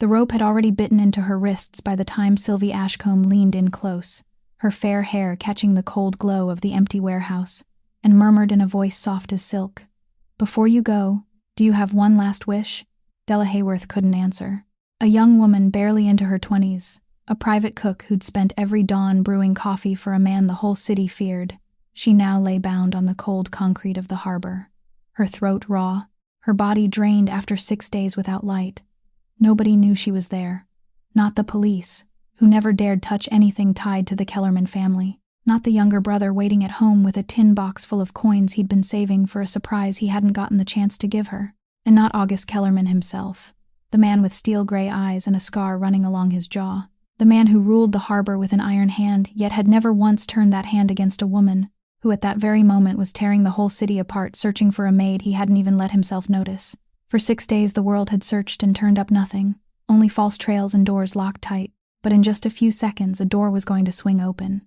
The rope had already bitten into her wrists by the time Sylvie Ashcombe leaned in close, her fair hair catching the cold glow of the empty warehouse, and murmured in a voice soft as silk, "Before you go, do you have one last wish?" Della Hayworth couldn't answer. A young woman barely into her 20s, a private cook who'd spent every dawn brewing coffee for a man the whole city feared, she now lay bound on the cold concrete of the harbor, her throat raw, her body drained after 6 days without light. Nobody knew she was there. Not the police, who never dared touch anything tied to the Kellerman family. Not the younger brother waiting at home with a tin box full of coins he'd been saving for a surprise he hadn't gotten the chance to give her. And not August Kellerman himself, the man with steel-gray eyes and a scar running along his jaw. The man who ruled the harbor with an iron hand, yet had never once turned that hand against a woman, who at that very moment was tearing the whole city apart searching for a maid he hadn't even let himself notice. For 6 days the world had searched and turned up nothing, only false trails and doors locked tight, but in just a few seconds a door was going to swing open.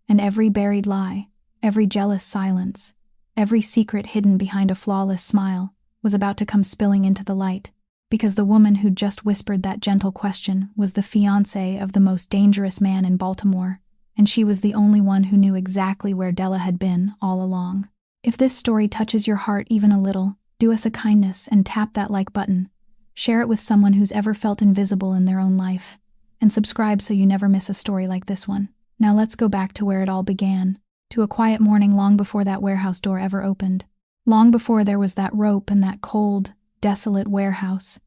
And every buried lie, every jealous silence, every secret hidden behind a flawless smile was about to come spilling into the light, because the woman who'd just whispered that gentle question was the fiancée of the most dangerous man in Baltimore, and she was the only one who knew exactly where Della had been all along. If this story touches your heart even a little, do us a kindness and tap that like button. Share it with someone who's ever felt invisible in their own life, and subscribe so you never miss a story like this one. Now let's go back to where it all began, to a quiet morning long before that warehouse door ever opened. Long before there was that rope and that cold, desolate warehouse.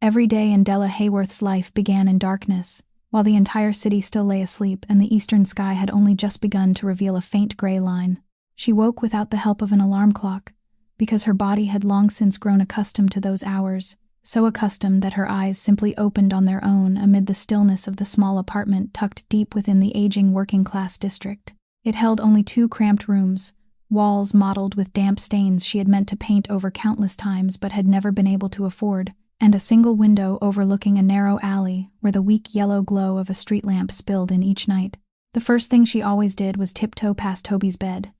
Every day in Della Hayworth's life began in darkness, while the entire city still lay asleep and the eastern sky had only just begun to reveal a faint gray line. She woke without the help of an alarm clock, because her body had long since grown accustomed to those hours, so accustomed that her eyes simply opened on their own amid the stillness of the small apartment tucked deep within the aging working-class district. It held only 2 cramped rooms, walls mottled with damp stains she had meant to paint over countless times but had never been able to afford, and a single window overlooking a narrow alley where the weak yellow glow of a street lamp spilled in each night. The first thing she always did was tiptoe past Toby's bed,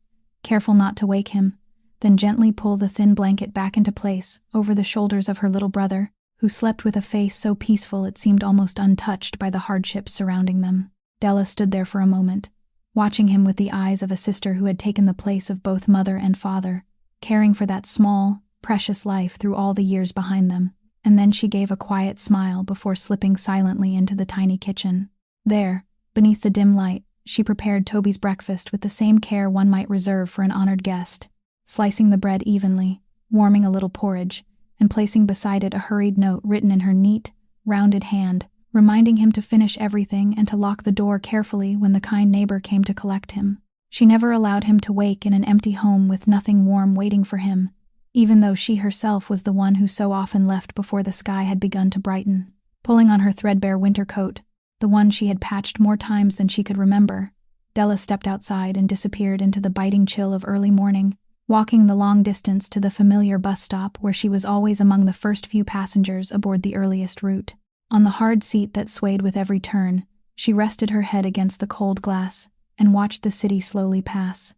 careful not to wake him, then gently pull the thin blanket back into place over the shoulders of her little brother, who slept with a face so peaceful it seemed almost untouched by the hardships surrounding them. Della stood there for a moment, watching him with the eyes of a sister who had taken the place of both mother and father, caring for that small, precious life through all the years behind them, and then she gave a quiet smile before slipping silently into the tiny kitchen. There, beneath the dim light, she prepared Toby's breakfast with the same care one might reserve for an honored guest, slicing the bread evenly, warming a little porridge, and placing beside it a hurried note written in her neat, rounded hand, reminding him to finish everything and to lock the door carefully when the kind neighbor came to collect him. She never allowed him to wake in an empty home with nothing warm waiting for him, even though she herself was the one who so often left before the sky had begun to brighten. Pulling on her threadbare winter coat, the one she had patched more times than she could remember, Della stepped outside and disappeared into the biting chill of early morning, walking the long distance to the familiar bus stop where she was always among the first few passengers aboard the earliest route. On the hard seat that swayed with every turn, she rested her head against the cold glass and watched the city slowly pass.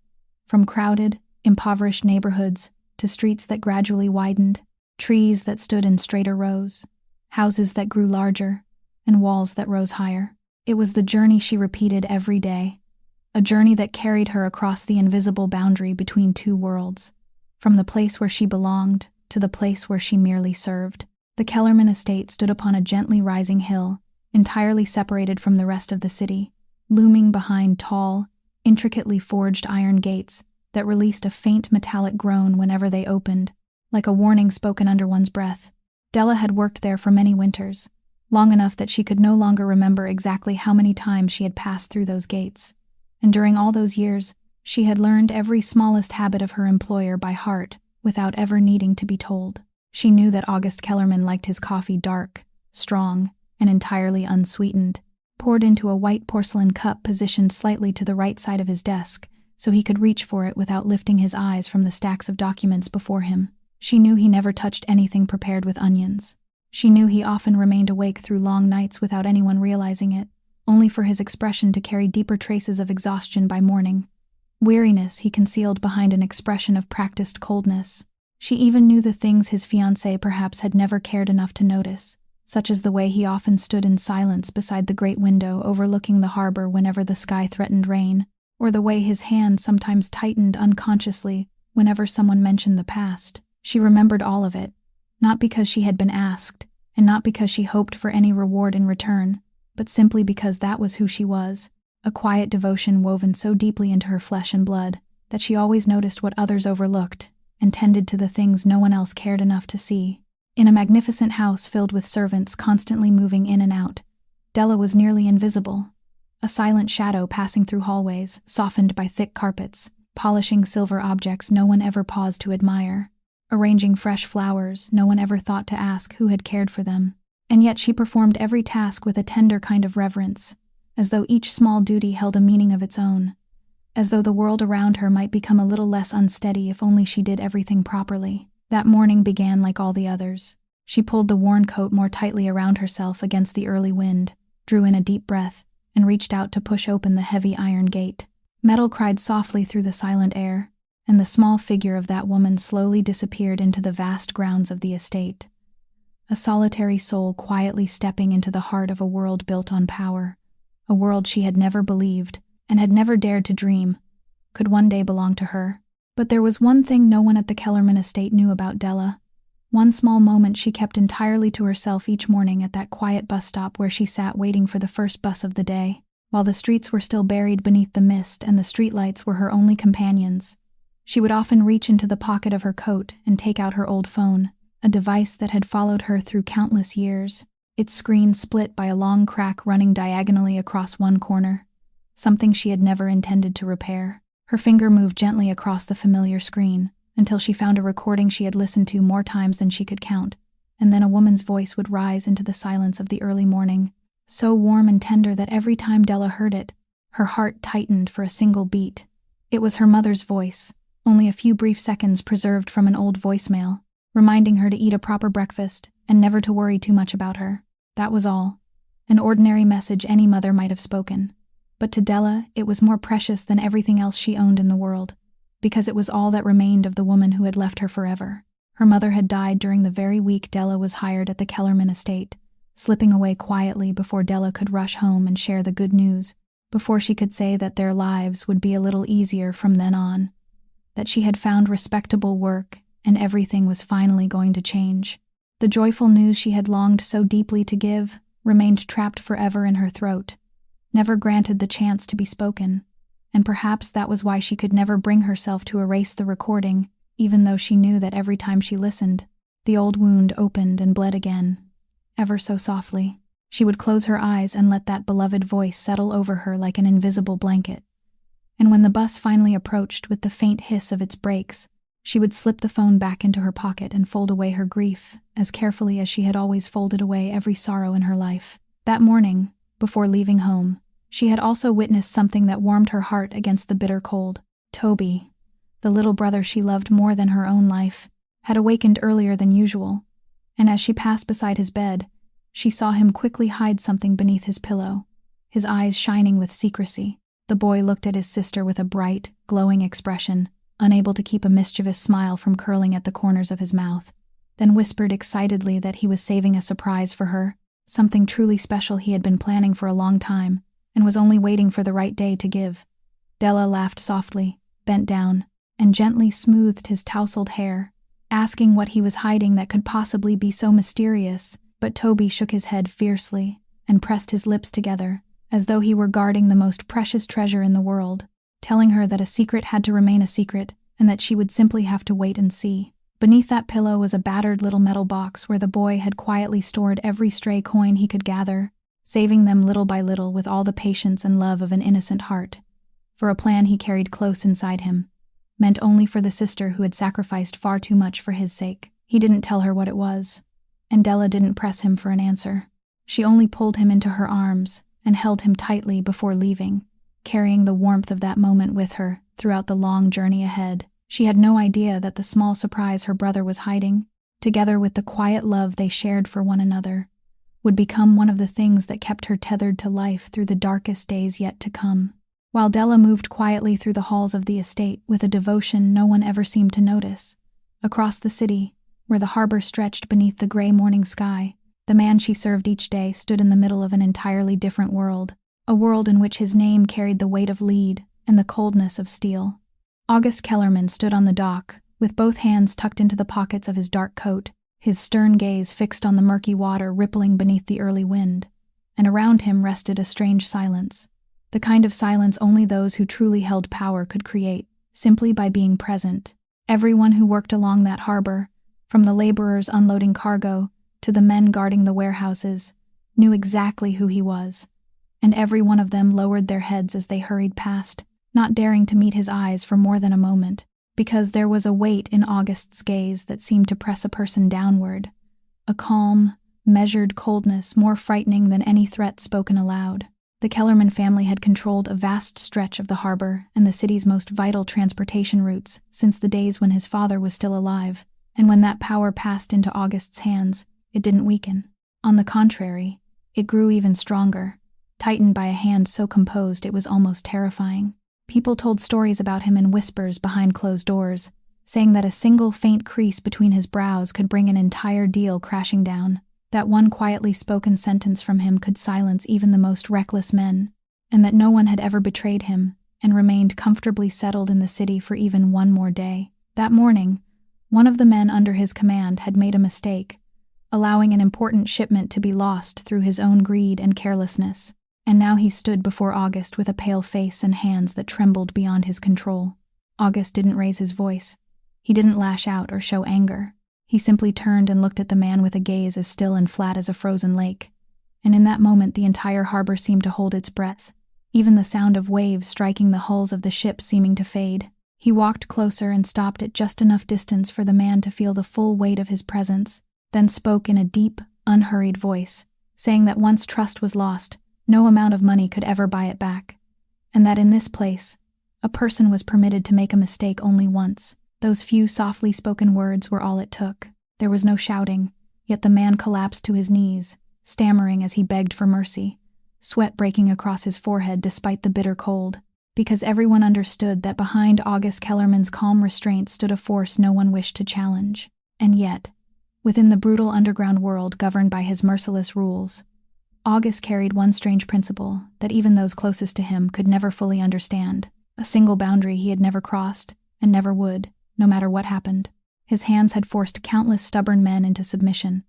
From crowded, impoverished neighborhoods to streets that gradually widened, trees that stood in straighter rows, houses that grew larger, and walls that rose higher. It was the journey she repeated every day, a journey that carried her across the invisible boundary between 2 worlds, from the place where she belonged to the place where she merely served. The Kellerman estate stood upon a gently rising hill, entirely separated from the rest of the city, looming behind tall, intricately forged iron gates that released a faint metallic groan whenever they opened, like a warning spoken under one's breath. Della had worked there for many winters, long enough that she could no longer remember exactly how many times she had passed through those gates, and during all those years, she had learned every smallest habit of her employer by heart without ever needing to be told. She knew that August Kellerman liked his coffee dark, strong, and entirely unsweetened, poured into a white porcelain cup positioned slightly to the right side of his desk, so he could reach for it without lifting his eyes from the stacks of documents before him. She knew he never touched anything prepared with onions. She knew he often remained awake through long nights without anyone realizing it, only for his expression to carry deeper traces of exhaustion by morning. Weariness he concealed behind an expression of practiced coldness. She even knew the things his fiancée perhaps had never cared enough to notice, such as the way he often stood in silence beside the great window overlooking the harbor whenever the sky threatened rain, or the way his hand sometimes tightened unconsciously whenever someone mentioned the past. She remembered all of it, not because she had been asked, and not because she hoped for any reward in return, but simply because that was who she was, a quiet devotion woven so deeply into her flesh and blood that she always noticed what others overlooked and tended to the things no one else cared enough to see. In a magnificent house filled with servants constantly moving in and out, Della was nearly invisible, a silent shadow passing through hallways, softened by thick carpets, polishing silver objects no one ever paused to admire, arranging fresh flowers no one ever thought to ask who had cared for them. And yet she performed every task with a tender kind of reverence, as though each small duty held a meaning of its own, as though the world around her might become a little less unsteady if only she did everything properly. That morning began like all the others. She pulled the worn coat more tightly around herself against the early wind, drew in a deep breath, and reached out to push open the heavy iron gate. Metal cried softly through the silent air, and the small figure of that woman slowly disappeared into the vast grounds of the estate. A solitary soul quietly stepping into the heart of a world built on power, a world she had never believed, and had never dared to dream, could one day belong to her. But there was one thing no one at the Kellerman estate knew about Della. One small moment she kept entirely to herself each morning at that quiet bus stop where she sat waiting for the first bus of the day, while the streets were still buried beneath the mist and the streetlights were her only companions. She would often reach into the pocket of her coat and take out her old phone, a device that had followed her through countless years, its screen split by a long crack running diagonally across one corner, something she had never intended to repair. Her finger moved gently across the familiar screen, until she found a recording she had listened to more times than she could count, and then a woman's voice would rise into the silence of the early morning, so warm and tender that every time Della heard it, her heart tightened for a single beat. It was her mother's voice, only a few brief seconds preserved from an old voicemail, reminding her to eat a proper breakfast and never to worry too much about her. That was all. An ordinary message any mother might have spoken. But to Della, it was more precious than everything else she owned in the world, because it was all that remained of the woman who had left her forever. Her mother had died during the very week Della was hired at the Kellerman estate, slipping away quietly before Della could rush home and share the good news, before she could say that their lives would be a little easier from then on, that she had found respectable work and everything was finally going to change. The joyful news she had longed so deeply to give remained trapped forever in her throat, never granted the chance to be spoken, and perhaps that was why she could never bring herself to erase the recording, even though she knew that every time she listened, the old wound opened and bled again, ever so softly. She would close her eyes and let that beloved voice settle over her like an invisible blanket. And when the bus finally approached with the faint hiss of its brakes, she would slip the phone back into her pocket and fold away her grief as carefully as she had always folded away every sorrow in her life. That morning, before leaving home, she had also witnessed something that warmed her heart against the bitter cold. Toby, the little brother she loved more than her own life, had awakened earlier than usual, and as she passed beside his bed, she saw him quickly hide something beneath his pillow, his eyes shining with secrecy. The boy looked at his sister with a bright, glowing expression, unable to keep a mischievous smile from curling at the corners of his mouth, then whispered excitedly that he was saving a surprise for her, something truly special he had been planning for a long time, and was only waiting for the right day to give. Della laughed softly, bent down, and gently smoothed his tousled hair, asking what he was hiding that could possibly be so mysterious, but Toby shook his head fiercely and pressed his lips together, as though he were guarding the most precious treasure in the world, telling her that a secret had to remain a secret and that she would simply have to wait and see. Beneath that pillow was a battered little metal box where the boy had quietly stored every stray coin he could gather, saving them little by little with all the patience and love of an innocent heart, for a plan he carried close inside him, meant only for the sister who had sacrificed far too much for his sake. He didn't tell her what it was, and Della didn't press him for an answer. She only pulled him into her arms and held him tightly before leaving, carrying the warmth of that moment with her throughout the long journey ahead. She had no idea that the small surprise her brother was hiding, together with the quiet love they shared for one another, would become one of the things that kept her tethered to life through the darkest days yet to come. While Della moved quietly through the halls of the estate with a devotion no one ever seemed to notice, across the city, where the harbor stretched beneath the gray morning sky, The man she served each day stood in the middle of an entirely different world, a world in which his name carried the weight of lead and the coldness of steel. August Kellerman stood on the dock, with both hands tucked into the pockets of his dark coat, his stern gaze fixed on the murky water rippling beneath the early wind, and around him rested a strange silence, the kind of silence only those who truly held power could create, simply by being present. Everyone who worked along that harbor, from the laborers unloading cargo to the men guarding the warehouses, knew exactly who he was, and every one of them lowered their heads as they hurried past, not daring to meet his eyes for more than a moment, because there was a weight in August's gaze that seemed to press a person downward, a calm, measured coldness more frightening than any threat spoken aloud. The Kellerman family had controlled a vast stretch of the harbor and the city's most vital transportation routes since the days when his father was still alive, and when that power passed into August's hands, it didn't weaken. On the contrary, it grew even stronger, tightened by a hand so composed it was almost terrifying. People told stories about him in whispers behind closed doors, saying that a single faint crease between his brows could bring an entire deal crashing down, that one quietly spoken sentence from him could silence even the most reckless men, and that no one had ever betrayed him and remained comfortably settled in the city for even one more day. That morning, one of the men under his command had made a mistake, allowing an important shipment to be lost through his own greed and carelessness, and now he stood before August with a pale face and hands that trembled beyond his control. August didn't raise his voice. He didn't lash out or show anger. He simply turned and looked at the man with a gaze as still and flat as a frozen lake, and in that moment the entire harbor seemed to hold its breath, even the sound of waves striking the hulls of the ship seeming to fade. He walked closer and stopped at just enough distance for the man to feel the full weight of his presence, then spoke in a deep, unhurried voice, saying that once trust was lost, no amount of money could ever buy it back, and that in this place, a person was permitted to make a mistake only once. Those few softly spoken words were all it took. There was no shouting, yet the man collapsed to his knees, stammering as he begged for mercy, sweat breaking across his forehead despite the bitter cold, because everyone understood that behind August Kellerman's calm restraint stood a force no one wished to challenge. And yet, within the brutal underground world governed by his merciless rules, August carried one strange principle that even those closest to him could never fully understand, a single boundary he had never crossed, and never would, no matter what happened. His hands had forced countless stubborn men into submission,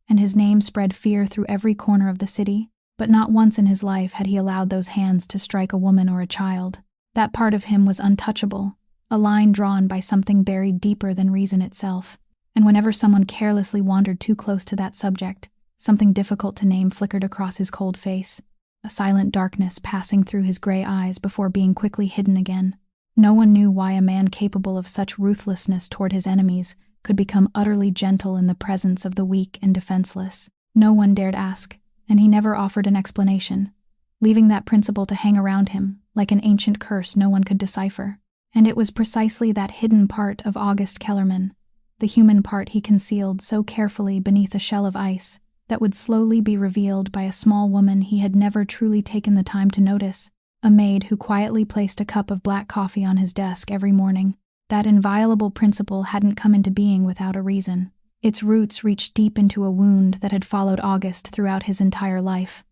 and his name spread fear through every corner of the city, but not once in his life had he allowed those hands to strike a woman or a child. That part of him was untouchable, a line drawn by something buried deeper than reason itself, and whenever someone carelessly wandered too close to that subject, something difficult to name flickered across his cold face, a silent darkness passing through his gray eyes before being quickly hidden again. No one knew why a man capable of such ruthlessness toward his enemies could become utterly gentle in the presence of the weak and defenseless. No one dared ask, and he never offered an explanation, leaving that principle to hang around him like an ancient curse no one could decipher. And it was precisely that hidden part of August Kellerman, the human part he concealed so carefully beneath a shell of ice, that would slowly be revealed by a small woman he had never truly taken the time to notice, a maid who quietly placed a cup of black coffee on his desk every morning. That inviolable principle hadn't come into being without a reason. Its roots reached deep into a wound that had followed August throughout his entire life,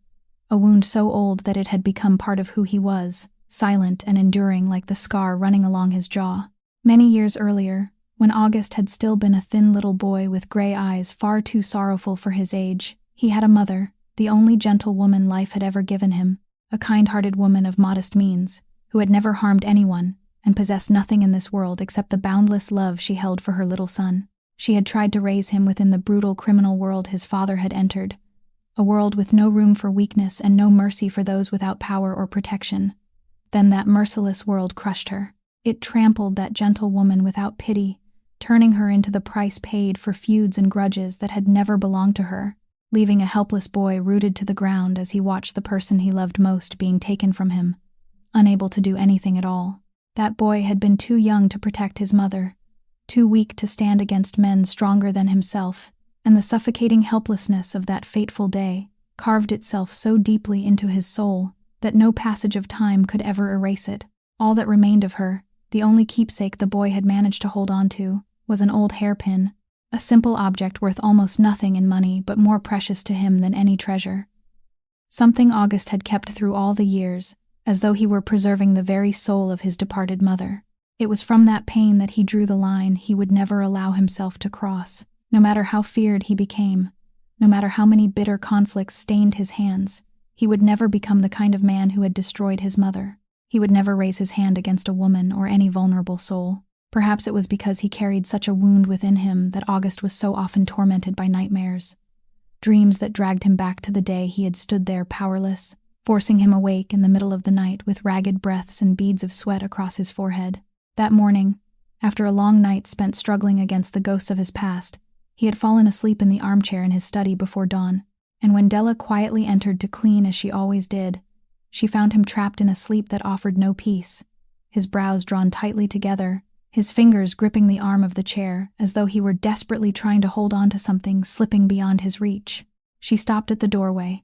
a wound so old that it had become part of who he was, silent and enduring like the scar running along his jaw. Many years earlier, when August had still been a thin little boy with gray eyes far too sorrowful for his age, he had a mother, the only gentle woman life had ever given him, a kind-hearted woman of modest means, who had never harmed anyone and possessed nothing in this world except the boundless love she held for her little son. She had tried to raise him within the brutal criminal world his father had entered, a world with no room for weakness and no mercy for those without power or protection. Then that merciless world crushed her. It trampled that gentle woman without pity, turning her into the price paid for feuds and grudges that had never belonged to her, leaving a helpless boy rooted to the ground as he watched the person he loved most being taken from him, unable to do anything at all. That boy had been too young to protect his mother, too weak to stand against men stronger than himself, and the suffocating helplessness of that fateful day carved itself so deeply into his soul that no passage of time could ever erase it. All that remained of her, the only keepsake the boy had managed to hold on to, was an old hairpin, a simple object worth almost nothing in money but more precious to him than any treasure. Something August had kept through all the years, as though he were preserving the very soul of his departed mother. It was from that pain that he drew the line he would never allow himself to cross. No matter how feared he became, no matter how many bitter conflicts stained his hands, he would never become the kind of man who had destroyed his mother. He would never raise his hand against a woman or any vulnerable soul. Perhaps it was because he carried such a wound within him that August was so often tormented by nightmares. Dreams that dragged him back to the day he had stood there powerless, forcing him awake in the middle of the night with ragged breaths and beads of sweat across his forehead. That morning, after a long night spent struggling against the ghosts of his past, he had fallen asleep in the armchair in his study before dawn, and when Della quietly entered to clean as she always did, she found him trapped in a sleep that offered no peace, his brows drawn tightly together, his fingers gripping the arm of the chair as though he were desperately trying to hold on to something slipping beyond his reach. She stopped at the doorway,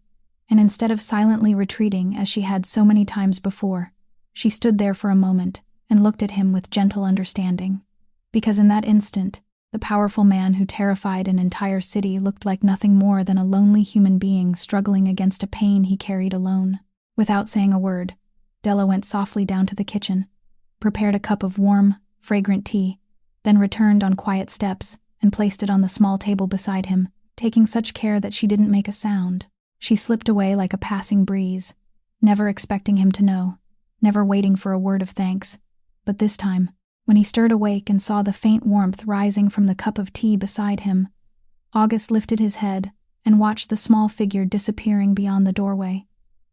and instead of silently retreating as she had so many times before, she stood there for a moment and looked at him with gentle understanding. Because in that instant, the powerful man who terrified an entire city looked like nothing more than a lonely human being struggling against a pain he carried alone. Without saying a word, Della went softly down to the kitchen, prepared a cup of warm, fragrant tea, then returned on quiet steps and placed it on the small table beside him, taking such care that she didn't make a sound. She slipped away like a passing breeze, never expecting him to know, never waiting for a word of thanks. But this time, when he stirred awake and saw the faint warmth rising from the cup of tea beside him, August lifted his head and watched the small figure disappearing beyond the doorway.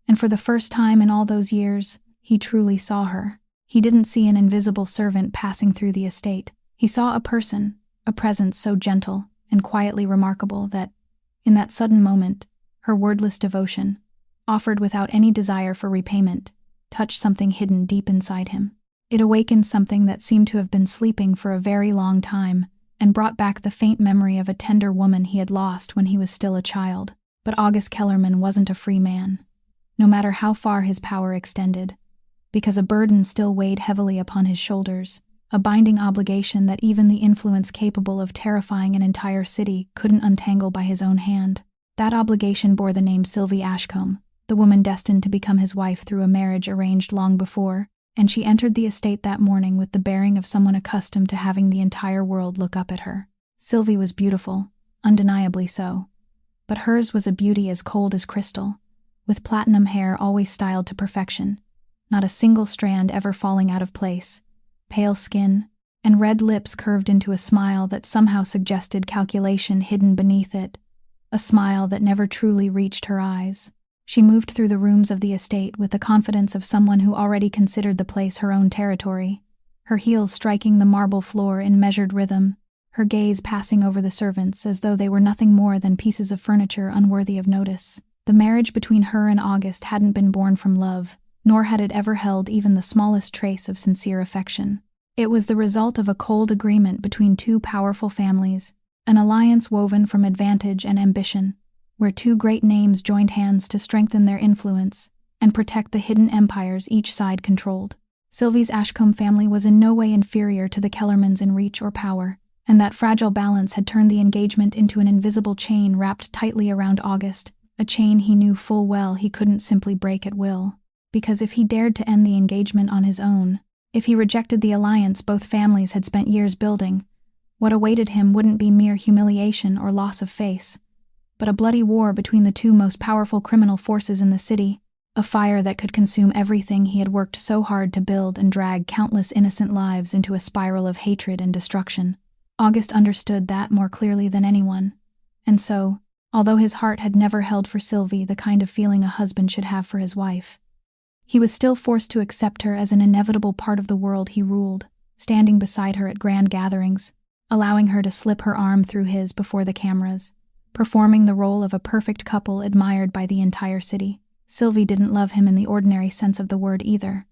And for the first time in all those years, he truly saw her. He didn't see an invisible servant passing through the estate. He saw a person, a presence so gentle and quietly remarkable that, in that sudden moment, her wordless devotion, offered without any desire for repayment, touched something hidden deep inside him. It awakened something that seemed to have been sleeping for a very long time, and brought back the faint memory of a tender woman he had lost when he was still a child. But August Kellerman wasn't a free man, no matter how far his power extended, because a burden still weighed heavily upon his shoulders, a binding obligation that even the influence capable of terrifying an entire city couldn't untangle by his own hand. That obligation bore the name Sylvie Ashcombe, the woman destined to become his wife through a marriage arranged long before, and she entered the estate that morning with the bearing of someone accustomed to having the entire world look up at her. Sylvie was beautiful, undeniably so, but hers was a beauty as cold as crystal, with platinum hair always styled to perfection, not a single strand ever falling out of place, pale skin, and red lips curved into a smile that somehow suggested calculation hidden beneath it, a smile that never truly reached her eyes. She moved through the rooms of the estate with the confidence of someone who already considered the place her own territory, her heels striking the marble floor in measured rhythm, her gaze passing over the servants as though they were nothing more than pieces of furniture unworthy of notice. The marriage between her and August hadn't been born from love, nor had it ever held even the smallest trace of sincere affection. It was the result of a cold agreement between two powerful families, an alliance woven from advantage and ambition, where two great names joined hands to strengthen their influence and protect the hidden empires each side controlled. Sylvie's Ashcombe family was in no way inferior to the Kellermans in reach or power, and that fragile balance had turned the engagement into an invisible chain wrapped tightly around August, a chain he knew full well he couldn't simply break at will. Because if he dared to end the engagement on his own, if he rejected the alliance both families had spent years building, what awaited him wouldn't be mere humiliation or loss of face, but a bloody war between the two most powerful criminal forces in the city, a fire that could consume everything he had worked so hard to build and drag countless innocent lives into a spiral of hatred and destruction. August understood that more clearly than anyone, and so, although his heart had never held for Sylvie the kind of feeling a husband should have for his wife, he was still forced to accept her as an inevitable part of the world he ruled, standing beside her at grand gatherings, allowing her to slip her arm through his before the cameras, performing the role of a perfect couple admired by the entire city. Sylvie didn't love him in the ordinary sense of the word either,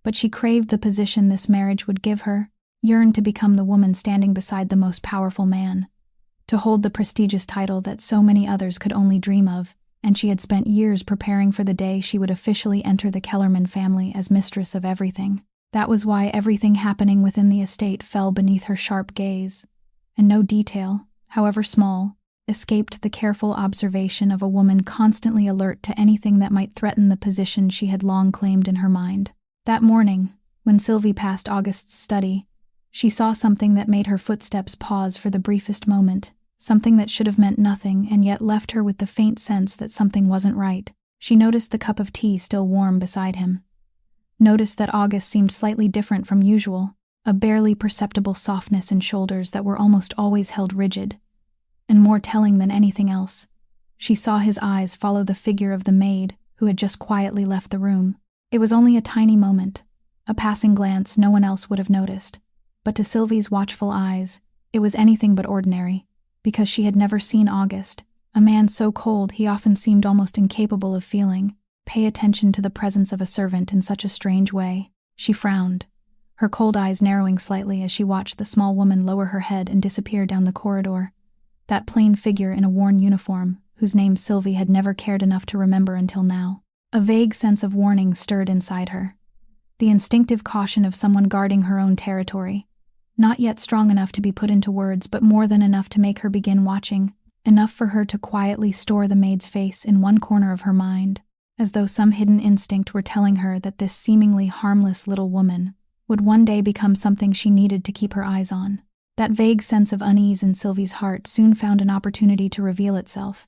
but she craved the position this marriage would give her, yearned to become the woman standing beside the most powerful man, to hold the prestigious title that so many others could only dream of, and she had spent years preparing for the day she would officially enter the Kellerman family as mistress of everything. That was why everything happening within the estate fell beneath her sharp gaze, and no detail, however small, escaped the careful observation of a woman constantly alert to anything that might threaten the position she had long claimed in her mind. That morning, when Sylvie passed August's study, she saw something that made her footsteps pause for the briefest moment, something that should have meant nothing and yet left her with the faint sense that something wasn't right. She noticed the cup of tea still warm beside him. Noticed that August seemed slightly different from usual, a barely perceptible softness in shoulders that were almost always held rigid. And more telling than anything else, she saw his eyes follow the figure of the maid who had just quietly left the room. It was only a tiny moment, a passing glance no one else would have noticed, but to Sylvie's watchful eyes, it was anything but ordinary, because she had never seen August, a man so cold he often seemed almost incapable of feeling, pay attention to the presence of a servant in such a strange way. She frowned, her cold eyes narrowing slightly as she watched the small woman lower her head and disappear down the corridor. That plain figure in a worn uniform, whose name Sylvie had never cared enough to remember until now. A vague sense of warning stirred inside her. The instinctive caution of someone guarding her own territory. Not yet strong enough to be put into words, but more than enough to make her begin watching, enough for her to quietly store the maid's face in one corner of her mind, as though some hidden instinct were telling her that this seemingly harmless little woman would one day become something she needed to keep her eyes on. That vague sense of unease in Sylvie's heart soon found an opportunity to reveal itself,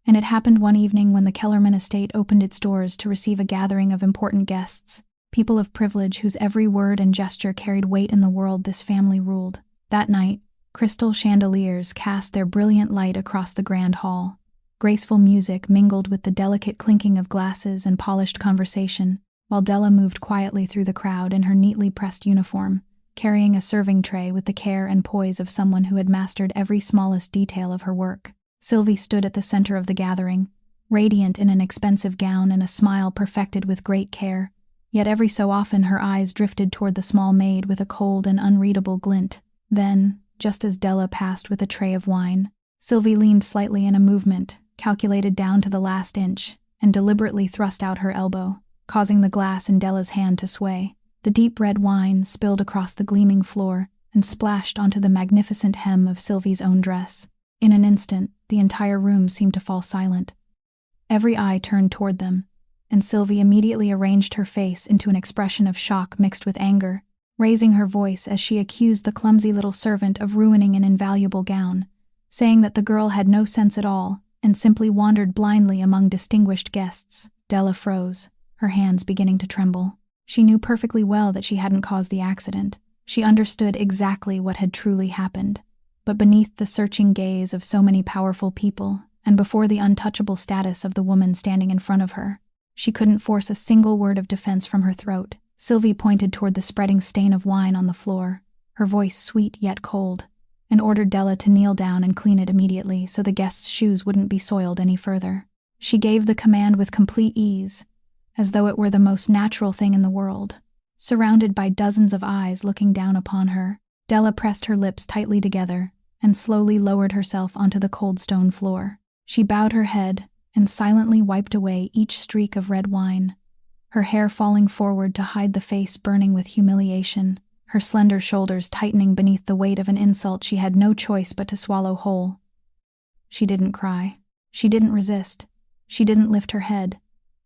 and it happened one evening when the Kellerman estate opened its doors to receive a gathering of important guests, people of privilege whose every word and gesture carried weight in the world this family ruled. That night, crystal chandeliers cast their brilliant light across the grand hall. Graceful music mingled with the delicate clinking of glasses and polished conversation, while Della moved quietly through the crowd in her neatly pressed uniform, carrying a serving tray with the care and poise of someone who had mastered every smallest detail of her work. Sylvie stood at the center of the gathering, radiant in an expensive gown and a smile perfected with great care, yet every so often her eyes drifted toward the small maid with a cold and unreadable glint. Then, just as Della passed with a tray of wine, Sylvie leaned slightly in a movement, calculated down to the last inch, and deliberately thrust out her elbow, causing the glass in Della's hand to sway. The deep red wine spilled across the gleaming floor and splashed onto the magnificent hem of Sylvie's own dress. In an instant, the entire room seemed to fall silent. Every eye turned toward them, and Sylvie immediately arranged her face into an expression of shock mixed with anger, raising her voice as she accused the clumsy little servant of ruining an invaluable gown, saying that the girl had no sense at all and simply wandered blindly among distinguished guests. Della froze, her hands beginning to tremble. She knew perfectly well that she hadn't caused the accident. She understood exactly what had truly happened. But beneath the searching gaze of so many powerful people, and before the untouchable status of the woman standing in front of her, she couldn't force a single word of defense from her throat. Sylvie pointed toward the spreading stain of wine on the floor, her voice sweet yet cold, and ordered Della to kneel down and clean it immediately so the guests' shoes wouldn't be soiled any further. She gave the command with complete ease, as though it were the most natural thing in the world. Surrounded by dozens of eyes looking down upon her, Della pressed her lips tightly together and slowly lowered herself onto the cold stone floor. She bowed her head and silently wiped away each streak of red wine, her hair falling forward to hide the face burning with humiliation, her slender shoulders tightening beneath the weight of an insult she had no choice but to swallow whole. She didn't cry. She didn't resist. She didn't lift her head.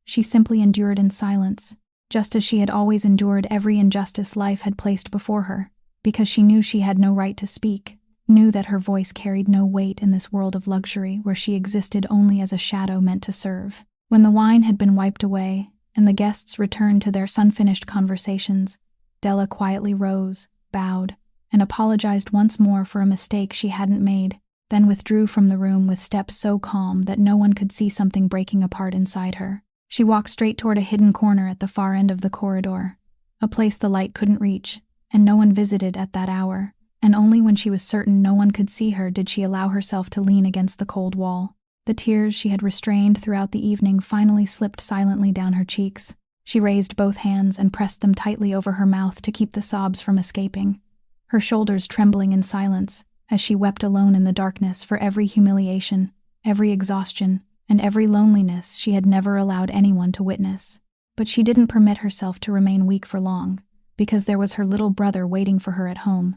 She simply endured in silence, just as she had always endured every injustice life had placed before her, because she knew she had no right to speak, knew that her voice carried no weight in this world of luxury where she existed only as a shadow meant to serve. When the wine had been wiped away, and the guests returned to their sun-finished conversations, Della quietly rose, bowed, and apologized once more for a mistake she hadn't made, then withdrew from the room with steps so calm that no one could see something breaking apart inside her. She walked straight toward a hidden corner at the far end of the corridor, a place the light couldn't reach, and no one visited at that hour, and only when she was certain no one could see her did she allow herself to lean against the cold wall. The tears she had restrained throughout the evening finally slipped silently down her cheeks. She raised both hands and pressed them tightly over her mouth to keep the sobs from escaping, her shoulders trembling in silence as she wept alone in the darkness for every humiliation, every exhaustion, and every loneliness she had never allowed anyone to witness. But she didn't permit herself to remain weak for long, because there was her little brother waiting for her at home,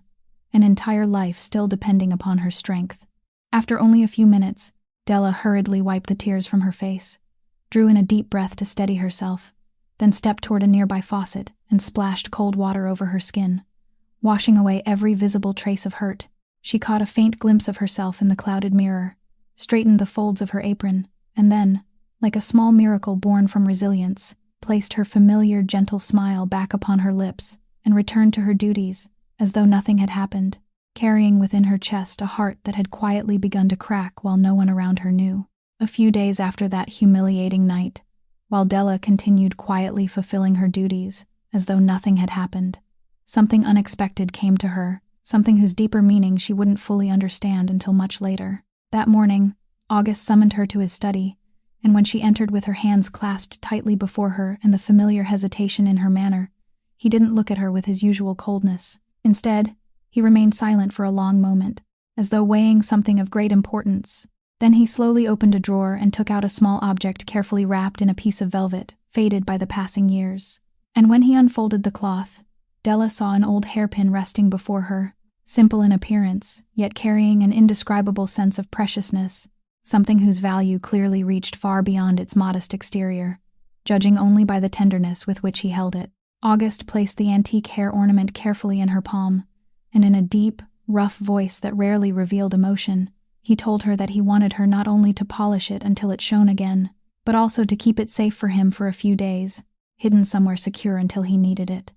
an entire life still depending upon her strength. After only a few minutes, Della hurriedly wiped the tears from her face, drew in a deep breath to steady herself, then stepped toward a nearby faucet and splashed cold water over her skin, washing away every visible trace of hurt. She caught a faint glimpse of herself in the clouded mirror, straightened the folds of her apron, and then, like a small miracle born from resilience, placed her familiar, gentle smile back upon her lips and returned to her duties as though nothing had happened, carrying within her chest a heart that had quietly begun to crack while no one around her knew. A few days after that humiliating night, while Della continued quietly fulfilling her duties as though nothing had happened, something unexpected came to her, something whose deeper meaning she wouldn't fully understand until much later. That morning, August summoned her to his study, and when she entered with her hands clasped tightly before her and the familiar hesitation in her manner, he didn't look at her with his usual coldness. Instead, he remained silent for a long moment, as though weighing something of great importance. Then he slowly opened a drawer and took out a small object carefully wrapped in a piece of velvet, faded by the passing years. And when he unfolded the cloth, Della saw an old hairpin resting before her, simple in appearance, yet carrying an indescribable sense of preciousness, something whose value clearly reached far beyond its modest exterior, judging only by the tenderness with which he held it. August placed the antique hair ornament carefully in her palm, and in a deep, rough voice that rarely revealed emotion, he told her that he wanted her not only to polish it until it shone again, but also to keep it safe for him for a few days, hidden somewhere secure until he needed it.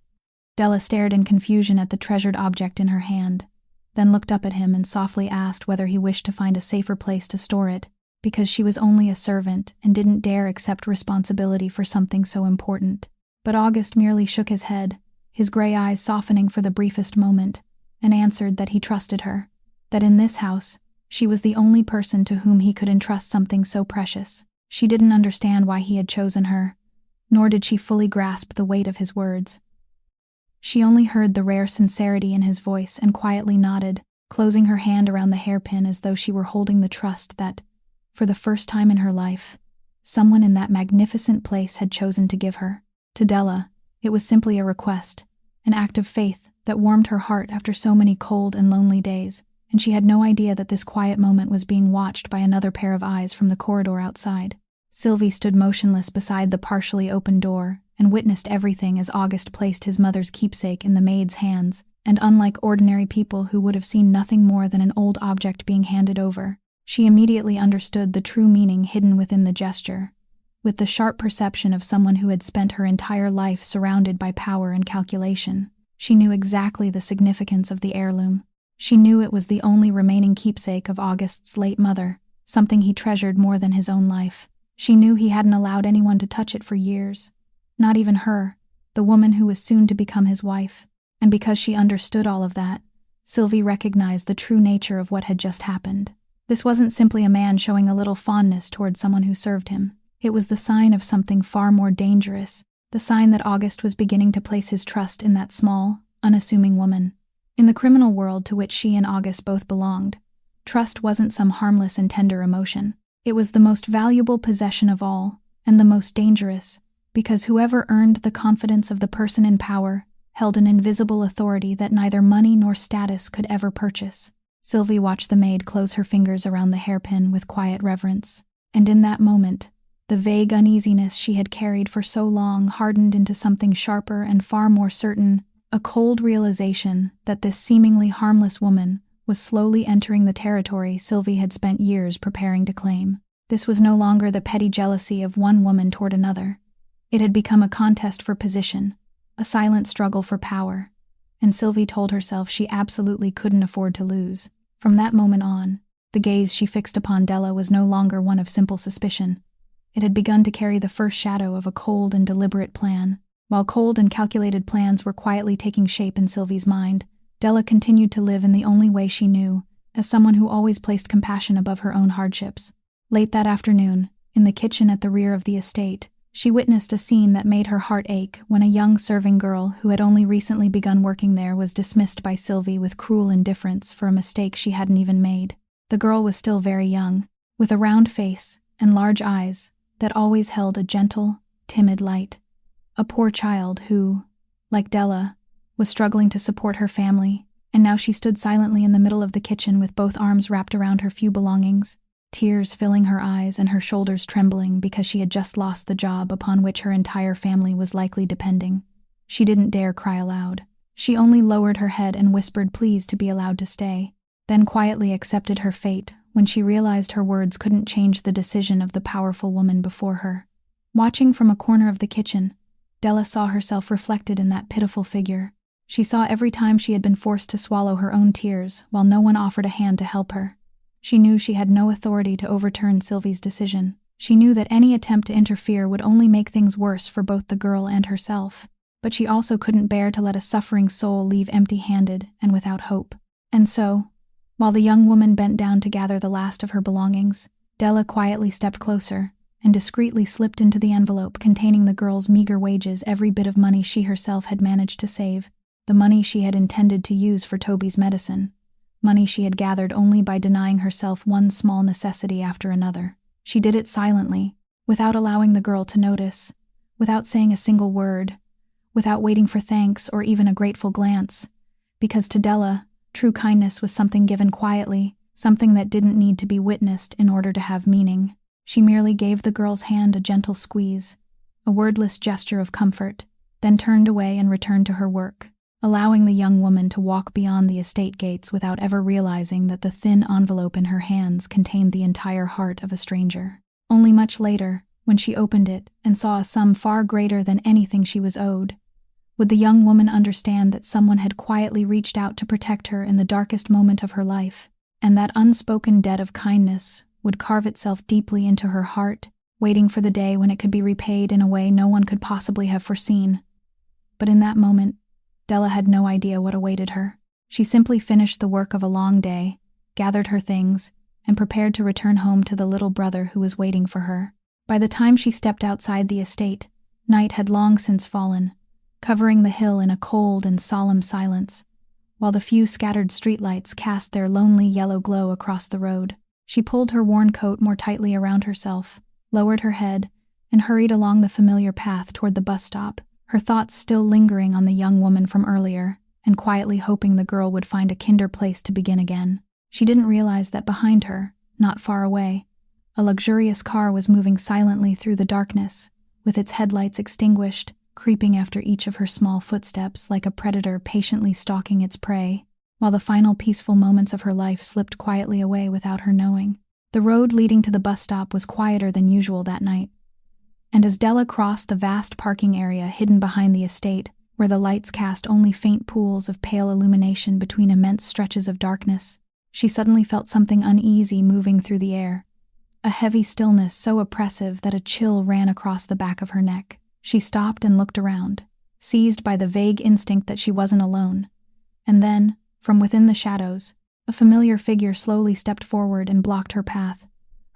Della stared in confusion at the treasured object in her hand, then looked up at him and softly asked whether he wished to find a safer place to store it, because she was only a servant and didn't dare accept responsibility for something so important. But August merely shook his head, his gray eyes softening for the briefest moment, and answered that he trusted her, that in this house, she was the only person to whom he could entrust something so precious. She didn't understand why he had chosen her, nor did she fully grasp the weight of his words. She only heard the rare sincerity in his voice and quietly nodded, closing her hand around the hairpin as though she were holding the trust that, for the first time in her life, someone in that magnificent place had chosen to give her. To Della, it was simply a request, an act of faith that warmed her heart after so many cold and lonely days, and she had no idea that this quiet moment was being watched by another pair of eyes from the corridor outside. Sylvie stood motionless beside the partially open door and witnessed everything as August placed his mother's keepsake in the maid's hands, and unlike ordinary people who would have seen nothing more than an old object being handed over, she immediately understood the true meaning hidden within the gesture. With the sharp perception of someone who had spent her entire life surrounded by power and calculation, she knew exactly the significance of the heirloom. She knew it was the only remaining keepsake of August's late mother, something he treasured more than his own life. She knew he hadn't allowed anyone to touch it for years, not even her, the woman who was soon to become his wife. And because she understood all of that, Sylvie recognized the true nature of what had just happened. This wasn't simply a man showing a little fondness toward someone who served him. It was the sign of something far more dangerous, the sign that August was beginning to place his trust in that small, unassuming woman. In the criminal world to which she and August both belonged, trust wasn't some harmless and tender emotion. It was the most valuable possession of all, and the most dangerous, because whoever earned the confidence of the person in power held an invisible authority that neither money nor status could ever purchase. Sylvie watched the maid close her fingers around the hairpin with quiet reverence, and in that moment, the vague uneasiness she had carried for so long hardened into something sharper and far more certain, a cold realization that this seemingly harmless woman was slowly entering the territory Sylvie had spent years preparing to claim. This was no longer the petty jealousy of one woman toward another. It had become a contest for position, a silent struggle for power, and Sylvie told herself she absolutely couldn't afford to lose. From that moment on, the gaze she fixed upon Della was no longer one of simple suspicion. It had begun to carry the first shadow of a cold and deliberate plan. While cold and calculated plans were quietly taking shape in Sylvie's mind, Della continued to live in the only way she knew, as someone who always placed compassion above her own hardships. Late that afternoon, in the kitchen at the rear of the estate, she witnessed a scene that made her heart ache when a young serving girl who had only recently begun working there was dismissed by Sylvie with cruel indifference for a mistake she hadn't even made. The girl was still very young, with a round face and large eyes that always held a gentle, timid light. A poor child who, like Della, was struggling to support her family and now she stood silently in the middle of the kitchen with both arms wrapped around her few belongings, tears filling her eyes and her shoulders trembling because she had just lost the job upon which her entire family was likely depending. She didn't dare cry aloud. She only lowered her head and whispered please to be allowed to stay, then quietly accepted her fate when she realized her words couldn't change the decision of the powerful woman before her. Watching from a corner of the kitchen, Della saw herself reflected in that pitiful figure. She saw every time she had been forced to swallow her own tears while no one offered a hand to help her. She knew she had no authority to overturn Sylvie's decision. She knew that any attempt to interfere would only make things worse for both the girl and herself. But she also couldn't bear to let a suffering soul leave empty-handed and without hope. And so, while the young woman bent down to gather the last of her belongings, Della quietly stepped closer and discreetly slipped into the envelope containing the girl's meager wages every bit of money she herself had managed to save, the money she had intended to use for Toby's medicine, money she had gathered only by denying herself one small necessity after another. She did it silently, without allowing the girl to notice, without saying a single word, without waiting for thanks or even a grateful glance, because to Della, true kindness was something given quietly, something that didn't need to be witnessed in order to have meaning. She merely gave the girl's hand a gentle squeeze, a wordless gesture of comfort, then turned away and returned to her work, allowing the young woman to walk beyond the estate gates without ever realizing that the thin envelope in her hands contained the entire heart of a stranger. Only much later, when she opened it and saw a sum far greater than anything she was owed, would the young woman understand that someone had quietly reached out to protect her in the darkest moment of her life, and that unspoken debt of kindness would carve itself deeply into her heart, waiting for the day when it could be repaid in a way no one could possibly have foreseen. But in that moment, Della had no idea what awaited her. She simply finished the work of a long day, gathered her things, and prepared to return home to the little brother who was waiting for her. By the time she stepped outside the estate, night had long since fallen, covering the hill in a cold and solemn silence, while the few scattered streetlights cast their lonely yellow glow across the road. She pulled her worn coat more tightly around herself, lowered her head, and hurried along the familiar path toward the bus stop, her thoughts still lingering on the young woman from earlier, and quietly hoping the girl would find a kinder place to begin again. She didn't realize that behind her, not far away, a luxurious car was moving silently through the darkness, with its headlights extinguished, creeping after each of her small footsteps like a predator patiently stalking its prey, while the final peaceful moments of her life slipped quietly away without her knowing. The road leading to the bus stop was quieter than usual that night, and as Della crossed the vast parking area hidden behind the estate, where the lights cast only faint pools of pale illumination between immense stretches of darkness, she suddenly felt something uneasy moving through the air, a heavy stillness so oppressive that a chill ran across the back of her neck. She stopped and looked around, seized by the vague instinct that she wasn't alone, and then, from within the shadows, a familiar figure slowly stepped forward and blocked her path,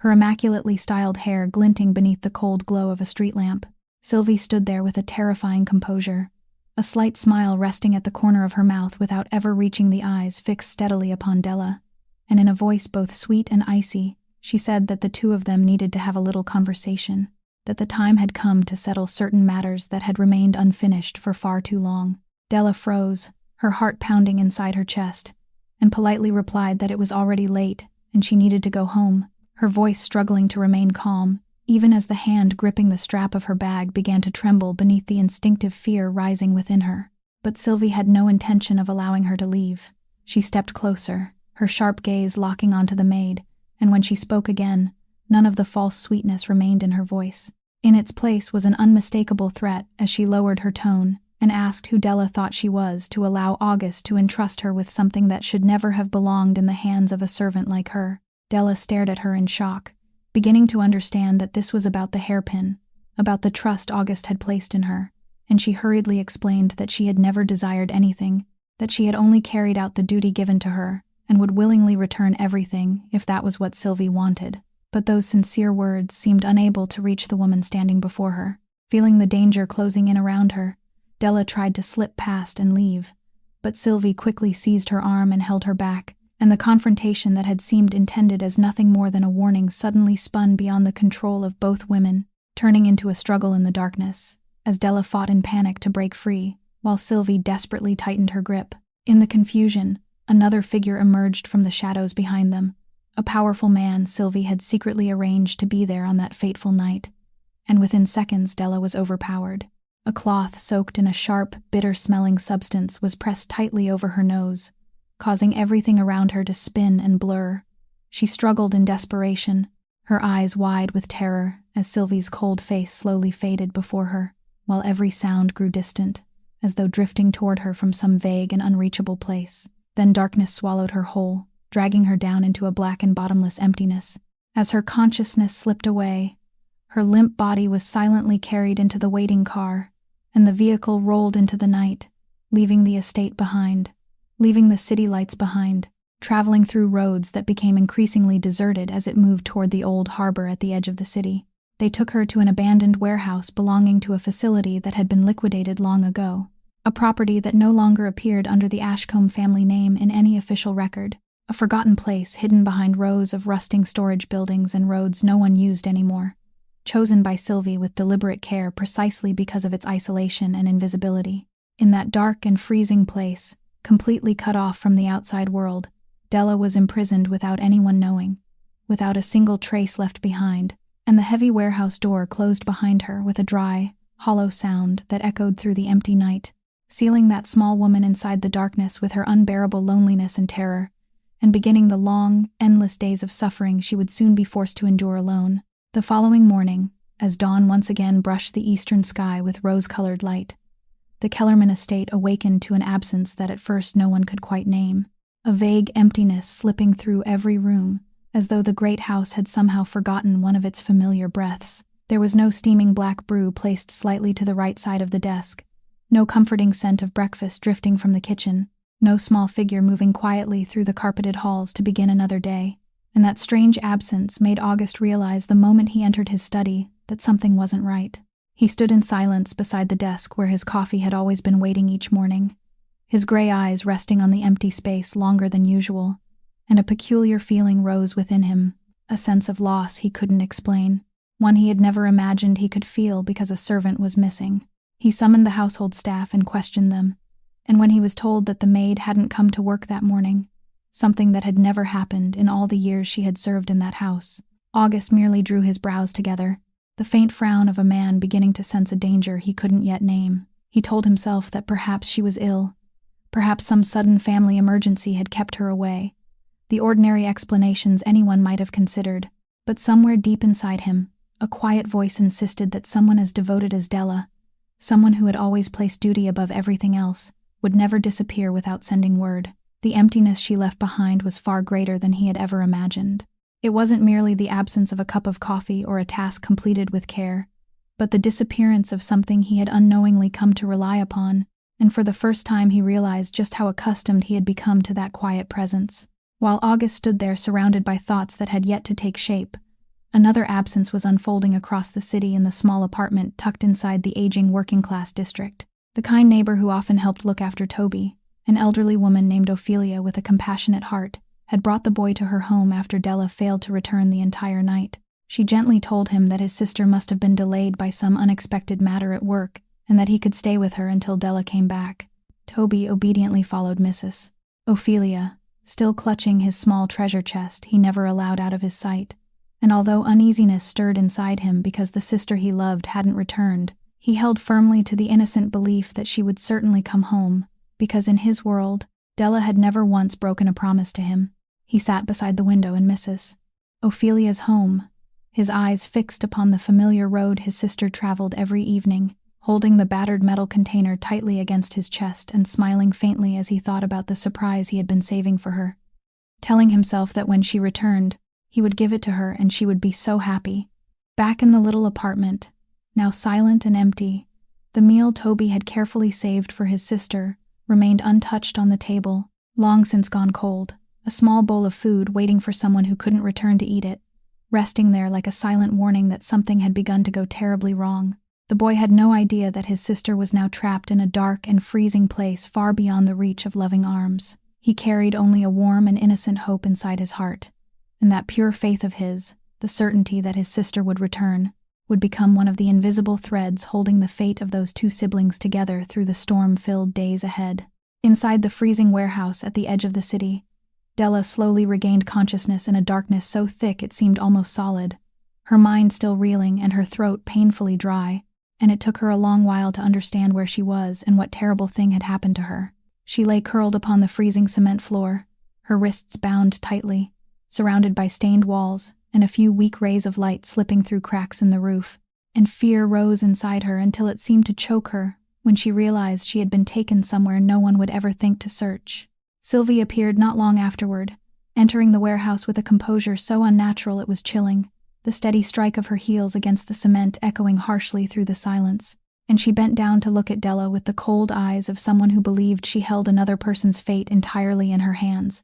her immaculately styled hair glinting beneath the cold glow of a street lamp. Sylvie stood there with a terrifying composure, a slight smile resting at the corner of her mouth without ever reaching the eyes fixed steadily upon Della, and in a voice both sweet and icy, she said that the two of them needed to have a little conversation, that the time had come to settle certain matters that had remained unfinished for far too long. Della froze, her heart pounding inside her chest, and politely replied that it was already late and she needed to go home, her voice struggling to remain calm, even as the hand gripping the strap of her bag began to tremble beneath the instinctive fear rising within her. But Sylvie had no intention of allowing her to leave. She stepped closer, her sharp gaze locking onto the maid, and when she spoke again, none of the false sweetness remained in her voice. In its place was an unmistakable threat as she lowered her tone and asked who Della thought she was to allow August to entrust her with something that should never have belonged in the hands of a servant like her. Della stared at her in shock, beginning to understand that this was about the hairpin, about the trust August had placed in her, and she hurriedly explained that she had never desired anything, that she had only carried out the duty given to her, and would willingly return everything if that was what Sylvie wanted. But those sincere words seemed unable to reach the woman standing before her. Feeling the danger closing in around her, Della tried to slip past and leave, but Sylvie quickly seized her arm and held her back, and the confrontation that had seemed intended as nothing more than a warning suddenly spun beyond the control of both women, turning into a struggle in the darkness, as Della fought in panic to break free, while Sylvie desperately tightened her grip. In the confusion, Another figure emerged from the shadows behind them. A powerful man Sylvie had secretly arranged to be there on that fateful night. And within seconds, Della was overpowered. A cloth soaked in a sharp, bitter-smelling substance was pressed tightly over her nose, causing everything around her to spin and blur. She struggled in desperation, her eyes wide with terror as Sylvie's cold face slowly faded before her, while every sound grew distant, as though drifting toward her from some vague and unreachable place. Then darkness swallowed her whole, dragging her down into a black and bottomless emptiness. As her consciousness slipped away, her limp body was silently carried into the waiting car, and the vehicle rolled into the night, leaving the estate behind, leaving the city lights behind, traveling through roads that became increasingly deserted as it moved toward the old harbor at the edge of the city. They took her to an abandoned warehouse belonging to a facility that had been liquidated long ago, a property that no longer appeared under the Ashcombe family name in any official record, a forgotten place hidden behind rows of rusting storage buildings and roads no one used anymore, chosen by Sylvie with deliberate care precisely because of its isolation and invisibility. In that dark and freezing place, completely cut off from the outside world, Della was imprisoned without anyone knowing, without a single trace left behind, and the heavy warehouse door closed behind her with a dry, hollow sound that echoed through the empty night, sealing that small woman inside the darkness with her unbearable loneliness and terror, and beginning the long, endless days of suffering she would soon be forced to endure alone. The following morning, as dawn once again brushed the eastern sky with rose-colored light, the Kellerman estate awakened to an absence that at first no one could quite name, a vague emptiness slipping through every room, as though the great house had somehow forgotten one of its familiar breaths. There was no steaming black brew placed slightly to the right side of the desk, no comforting scent of breakfast drifting from the kitchen, no small figure moving quietly through the carpeted halls to begin another day. And that strange absence made August realize the moment he entered his study that something wasn't right. He stood in silence beside the desk where his coffee had always been waiting each morning, his gray eyes resting on the empty space longer than usual, and a peculiar feeling rose within him, a sense of loss he couldn't explain, one he had never imagined he could feel because a servant was missing. He summoned the household staff and questioned them, and when he was told that the maid hadn't come to work that morning, something that had never happened in all the years she had served in that house, August merely drew his brows together, the faint frown of a man beginning to sense a danger he couldn't yet name. He told himself that perhaps she was ill, perhaps some sudden family emergency had kept her away, the ordinary explanations anyone might have considered, but somewhere deep inside him, a quiet voice insisted that someone as devoted as Della, someone who had always placed duty above everything else, would never disappear without sending word. The emptiness she left behind was far greater than he had ever imagined. It wasn't merely the absence of a cup of coffee or a task completed with care, but the disappearance of something he had unknowingly come to rely upon, and for the first time he realized just how accustomed he had become to that quiet presence. While August stood there surrounded by thoughts that had yet to take shape, another absence was unfolding across the city in the small apartment tucked inside the aging working-class district. The kind neighbor who often helped look after Toby, an elderly woman named Ophelia with a compassionate heart, had brought the boy to her home after Della failed to return the entire night. She gently told him that his sister must have been delayed by some unexpected matter at work, and that he could stay with her until Della came back. Toby obediently followed Mrs. Ophelia, still clutching his small treasure chest he never allowed out of his sight, and although uneasiness stirred inside him because the sister he loved hadn't returned, he held firmly to the innocent belief that she would certainly come home, because in his world, Della had never once broken a promise to him. He sat beside the window in Mrs. Ophelia's home, his eyes fixed upon the familiar road his sister traveled every evening, holding the battered metal container tightly against his chest and smiling faintly as he thought about the surprise he had been saving for her, telling himself that when she returned, he would give it to her and she would be so happy. Back in the little apartment, now silent and empty, the meal Toby had carefully saved for his sister remained untouched on the table, long since gone cold, a small bowl of food waiting for someone who couldn't return to eat it, resting there like a silent warning that something had begun to go terribly wrong. The boy had no idea that his sister was now trapped in a dark and freezing place far beyond the reach of loving arms. He carried only a warm and innocent hope inside his heart, and that pure faith of his, the certainty that his sister would return, would become one of the invisible threads holding the fate of those two siblings together through the storm-filled days ahead. Inside the freezing warehouse at the edge of the city, Della slowly regained consciousness in a darkness so thick it seemed almost solid, her mind still reeling and her throat painfully dry, and it took her a long while to understand where she was and what terrible thing had happened to her. She lay curled upon the freezing cement floor, her wrists bound tightly, surrounded by stained walls and a few weak rays of light slipping through cracks in the roof, and fear rose inside her until it seemed to choke her when she realized she had been taken somewhere no one would ever think to search. Sylvie appeared not long afterward, entering the warehouse with a composure so unnatural it was chilling, the steady strike of her heels against the cement echoing harshly through the silence, and she bent down to look at Della with the cold eyes of someone who believed she held another person's fate entirely in her hands.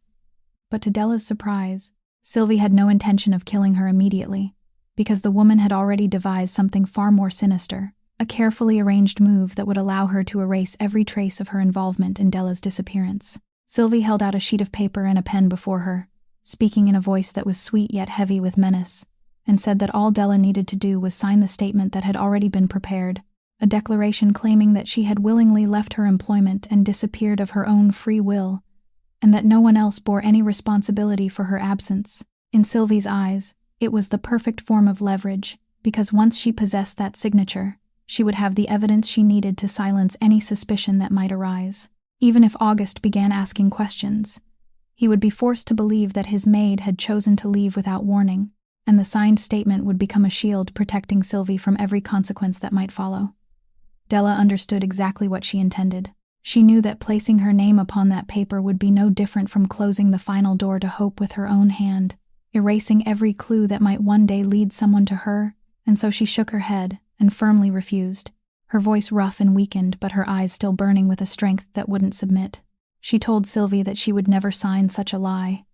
But to Della's surprise, Sylvie had no intention of killing her immediately, because the woman had already devised something far more sinister, a carefully arranged move that would allow her to erase every trace of her involvement in Della's disappearance. Sylvie held out a sheet of paper and a pen before her, speaking in a voice that was sweet yet heavy with menace, and said that all Della needed to do was sign the statement that had already been prepared, a declaration claiming that she had willingly left her employment and disappeared of her own free will, and that no one else bore any responsibility for her absence. In Sylvie's eyes, it was the perfect form of leverage, because once she possessed that signature, she would have the evidence she needed to silence any suspicion that might arise. Even if August began asking questions, he would be forced to believe that his maid had chosen to leave without warning, and the signed statement would become a shield protecting Sylvie from every consequence that might follow. Della understood exactly what she intended. She knew that placing her name upon that paper would be no different from closing the final door to hope with her own hand, erasing every clue that might one day lead someone to her, and so she shook her head and firmly refused, her voice rough and weakened but her eyes still burning with a strength that wouldn't submit. She told Sylvie that she would never sign such a lie,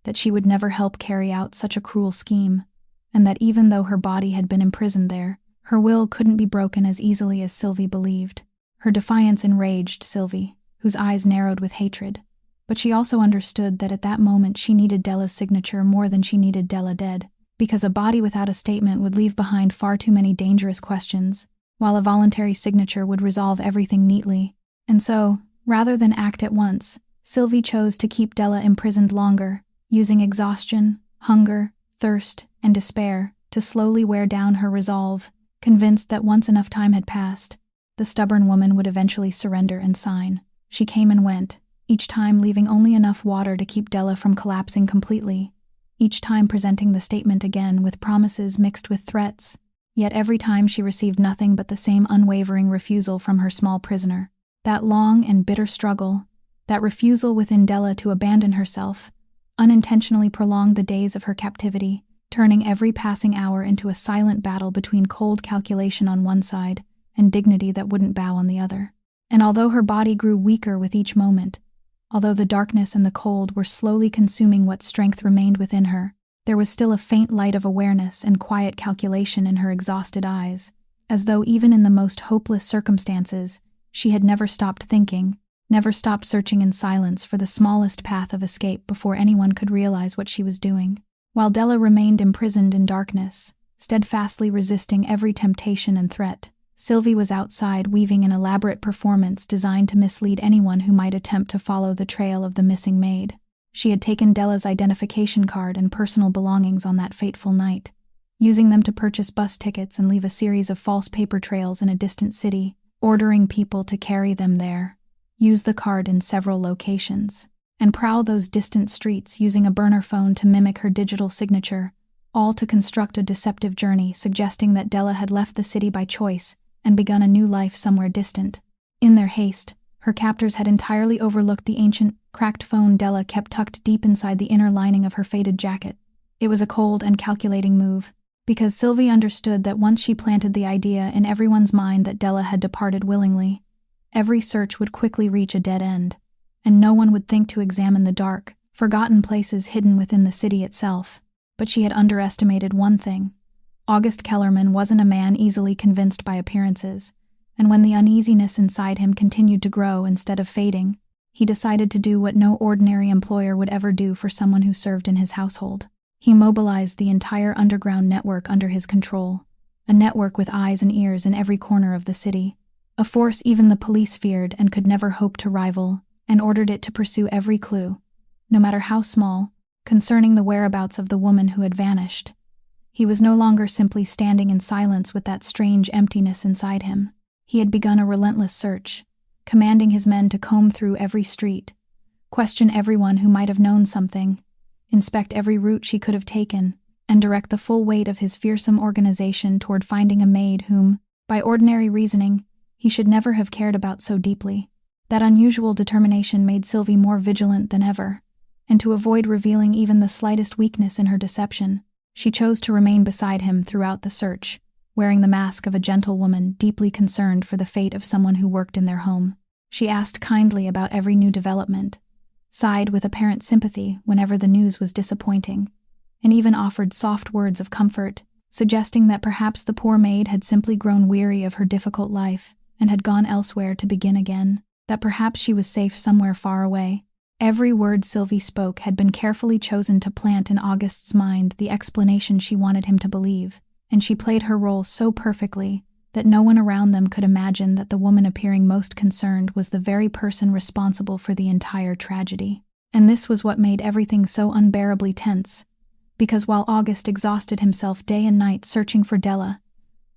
that she would never help carry out such a cruel scheme, and that even though her body had been imprisoned there, her will couldn't be broken as easily as Sylvie believed. Her defiance enraged Sylvie, whose eyes narrowed with hatred, but she also understood that at that moment she needed Della's signature more than she needed Della dead, because a body without a statement would leave behind far too many dangerous questions, while a voluntary signature would resolve everything neatly. And so, rather than act at once, Sylvie chose to keep Della imprisoned longer, using exhaustion, hunger, thirst, and despair to slowly wear down her resolve, convinced that once enough time had passed, the stubborn woman would eventually surrender and sign. She came and went, each time leaving only enough water to keep Della from collapsing completely, each time presenting the statement again with promises mixed with threats, yet every time she received nothing but the same unwavering refusal from her small prisoner. That long and bitter struggle, that refusal within Della to abandon herself, unintentionally prolonged the days of her captivity, turning every passing hour into a silent battle between cold calculation on one side and dignity that wouldn't bow on the other. And although her body grew weaker with each moment, although the darkness and the cold were slowly consuming what strength remained within her, there was still a faint light of awareness and quiet calculation in her exhausted eyes, as though even in the most hopeless circumstances, she had never stopped thinking, never stopped searching in silence for the smallest path of escape before anyone could realize what she was doing. While Della remained imprisoned in darkness, steadfastly resisting every temptation and threat, Sylvie was outside weaving an elaborate performance designed to mislead anyone who might attempt to follow the trail of the missing maid. She had taken Della's identification card and personal belongings on that fateful night, using them to purchase bus tickets and leave a series of false paper trails in a distant city, ordering people to carry them there, use the card in several locations, and prowl those distant streets using a burner phone to mimic her digital signature, all to construct a deceptive journey suggesting that Della had left the city by choice and begun a new life somewhere distant. In their haste, her captors had entirely overlooked the ancient, cracked phone Della kept tucked deep inside the inner lining of her faded jacket. It was a cold and calculating move, because Sylvie understood that once she planted the idea in everyone's mind that Della had departed willingly, every search would quickly reach a dead end, and no one would think to examine the dark, forgotten places hidden within the city itself. But she had underestimated one thing. August Kellerman wasn't a man easily convinced by appearances, and when the uneasiness inside him continued to grow instead of fading, he decided to do what no ordinary employer would ever do for someone who served in his household. He mobilized the entire underground network under his control, a network with eyes and ears in every corner of the city, a force even the police feared and could never hope to rival, and ordered it to pursue every clue, no matter how small, concerning the whereabouts of the woman who had vanished. He was no longer simply standing in silence with that strange emptiness inside him. He had begun a relentless search, commanding his men to comb through every street, question everyone who might have known something, inspect every route she could have taken, and direct the full weight of his fearsome organization toward finding a maid whom, by ordinary reasoning, he should never have cared about so deeply. That unusual determination made Sylvie more vigilant than ever, and to avoid revealing even the slightest weakness in her deception, she chose to remain beside him throughout the search, wearing the mask of a gentle woman deeply concerned for the fate of someone who worked in their home. She asked kindly about every new development, sighed with apparent sympathy whenever the news was disappointing, and even offered soft words of comfort, suggesting that perhaps the poor maid had simply grown weary of her difficult life and had gone elsewhere to begin again, that perhaps she was safe somewhere far away. Every word Sylvie spoke had been carefully chosen to plant in August's mind the explanation she wanted him to believe, and she played her role so perfectly that no one around them could imagine that the woman appearing most concerned was the very person responsible for the entire tragedy. And this was what made everything so unbearably tense, because while August exhausted himself day and night searching for Della,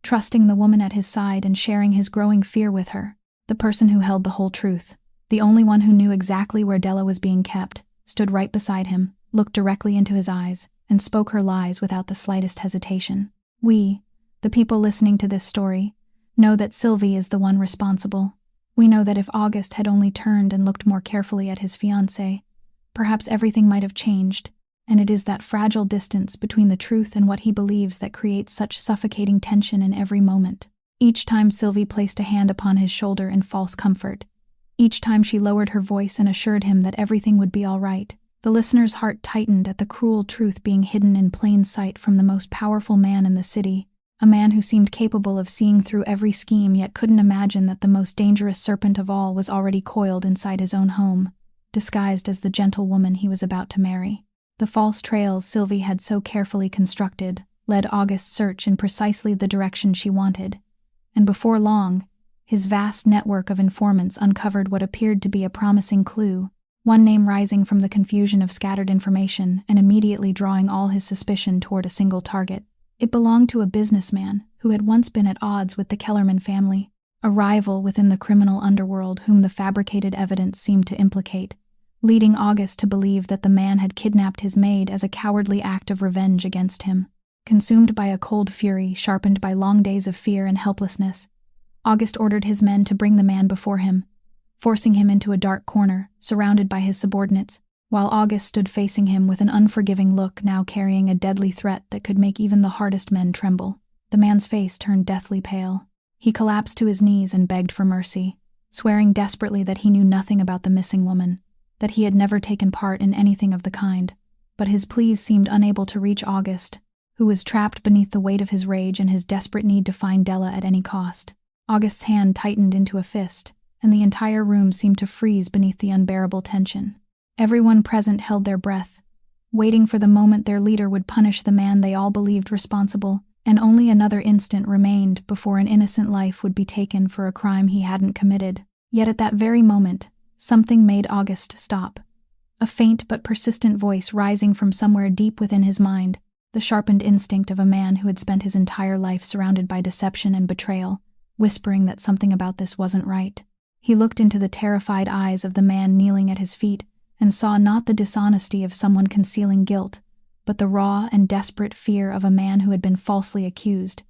trusting the woman at his side and sharing his growing fear with her, the person who held the whole truth, the only one who knew exactly where Della was being kept, stood right beside him, looked directly into his eyes, and spoke her lies without the slightest hesitation. We, the people listening to this story, know that Sylvie is the one responsible. We know that if August had only turned and looked more carefully at his fiancée, perhaps everything might have changed, and it is that fragile distance between the truth and what he believes that creates such suffocating tension in every moment. Each time Sylvie placed a hand upon his shoulder in false comfort, each time she lowered her voice and assured him that everything would be all right, the listener's heart tightened at the cruel truth being hidden in plain sight from the most powerful man in the city, a man who seemed capable of seeing through every scheme yet couldn't imagine that the most dangerous serpent of all was already coiled inside his own home, disguised as the gentle woman he was about to marry. The false trails Sylvie had so carefully constructed led August's search in precisely the direction she wanted, and before long, his vast network of informants uncovered what appeared to be a promising clue, one name rising from the confusion of scattered information and immediately drawing all his suspicion toward a single target. It belonged to a businessman who had once been at odds with the Kellerman family, a rival within the criminal underworld whom the fabricated evidence seemed to implicate, leading August to believe that the man had kidnapped his maid as a cowardly act of revenge against him. Consumed by a cold fury sharpened by long days of fear and helplessness, August ordered his men to bring the man before him, forcing him into a dark corner, surrounded by his subordinates, while August stood facing him with an unforgiving look, now carrying a deadly threat that could make even the hardest men tremble. The man's face turned deathly pale. He collapsed to his knees and begged for mercy, swearing desperately that he knew nothing about the missing woman, that he had never taken part in anything of the kind. But his pleas seemed unable to reach August, who was trapped beneath the weight of his rage and his desperate need to find Della at any cost. August's hand tightened into a fist, and the entire room seemed to freeze beneath the unbearable tension. Everyone present held their breath, waiting for the moment their leader would punish the man they all believed responsible, and only another instant remained before an innocent life would be taken for a crime he hadn't committed. Yet at that very moment, something made August stop. A faint but persistent voice rising from somewhere deep within his mind, the sharpened instinct of a man who had spent his entire life surrounded by deception and betrayal, whispering that something about this wasn't right. He looked into the terrified eyes of the man kneeling at his feet and saw not the dishonesty of someone concealing guilt, but the raw and desperate fear of a man who had been falsely accused,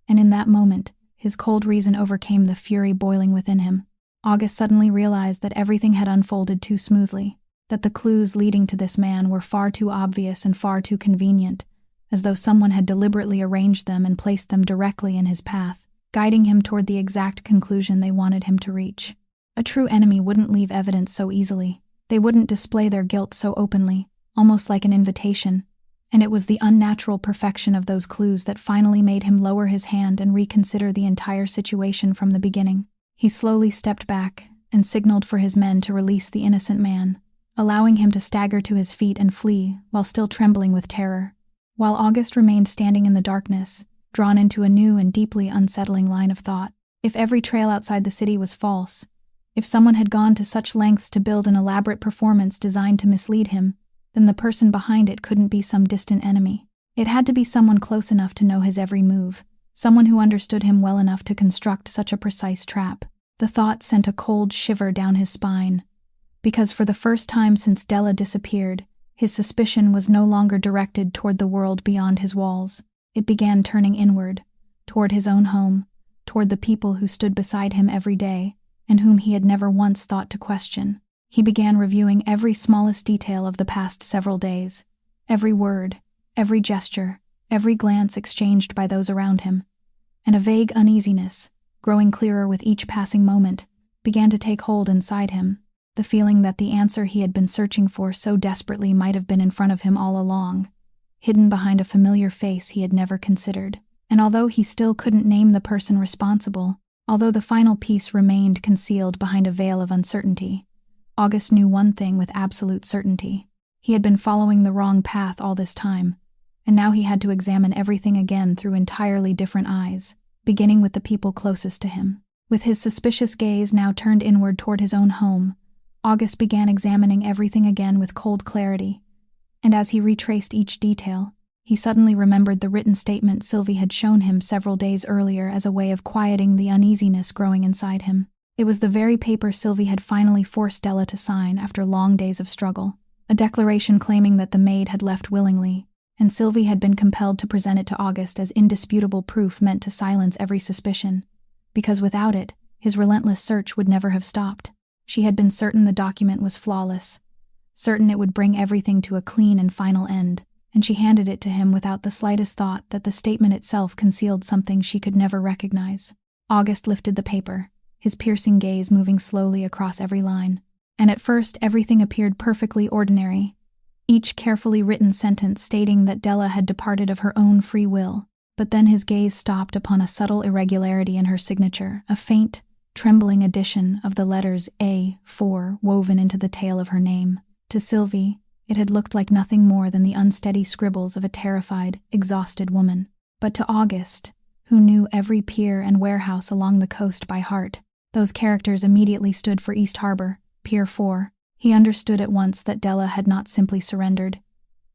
and in that moment, his cold reason overcame the fury boiling within him. August suddenly realized that everything had unfolded too smoothly, that the clues leading to this man were far too obvious and far too convenient, as though someone had deliberately arranged them and placed them directly in his path, guiding him toward the exact conclusion they wanted him to reach. A true enemy wouldn't leave evidence so easily. They wouldn't display their guilt so openly, almost like an invitation, and it was the unnatural perfection of those clues that finally made him lower his hand and reconsider the entire situation from the beginning. He slowly stepped back and signaled for his men to release the innocent man, allowing him to stagger to his feet and flee while still trembling with terror, while August remained standing in the darkness, drawn into a new and deeply unsettling line of thought. If every trail outside the city was false, If someone had gone to such lengths to build an elaborate performance designed to mislead him, then the person behind it couldn't be some distant enemy. It had to be someone close enough to know his every move, someone who understood him well enough to construct such a precise trap. The thought sent a cold shiver down his spine, because for the first time since Della disappeared, his suspicion was no longer directed toward the world beyond his walls. It began turning inward, toward his own home, toward the people who stood beside him every day, and whom he had never once thought to question. He began reviewing every smallest detail of the past several days, every word, every gesture, every glance exchanged by those around him, and a vague uneasiness, growing clearer with each passing moment, began to take hold inside him, the feeling that the answer he had been searching for so desperately might have been in front of him all along, hidden behind a familiar face he had never considered. And although he still couldn't name the person responsible, although the final piece remained concealed behind a veil of uncertainty, August knew one thing with absolute certainty. He had been following the wrong path all this time, and now he had to examine everything again through entirely different eyes, beginning with the people closest to him. With his suspicious gaze now turned inward toward his own home, August began examining everything again with cold clarity, and as he retraced each detail, he suddenly remembered the written statement Sylvie had shown him several days earlier as a way of quieting the uneasiness growing inside him. It was the very paper Sylvie had finally forced Della to sign after long days of struggle, a declaration claiming that the maid had left willingly, and Sylvie had been compelled to present it to August as indisputable proof meant to silence every suspicion, because without it, his relentless search would never have stopped. She had been certain the document was flawless, certain it would bring everything to a clean and final end, and she handed it to him without the slightest thought that the statement itself concealed something she could never recognize. August lifted the paper, his piercing gaze moving slowly across every line, and at first everything appeared perfectly ordinary, each carefully written sentence stating that Della had departed of her own free will. But then his gaze stopped upon a subtle irregularity in her signature, a faint, trembling addition of the letters A4 woven into the tail of her name. To Sylvie, it had looked like nothing more than the unsteady scribbles of a terrified, exhausted woman. But to August, who knew every pier and warehouse along the coast by heart, those characters immediately stood for East Harbor, Pier 4. He understood at once that Della had not simply surrendered.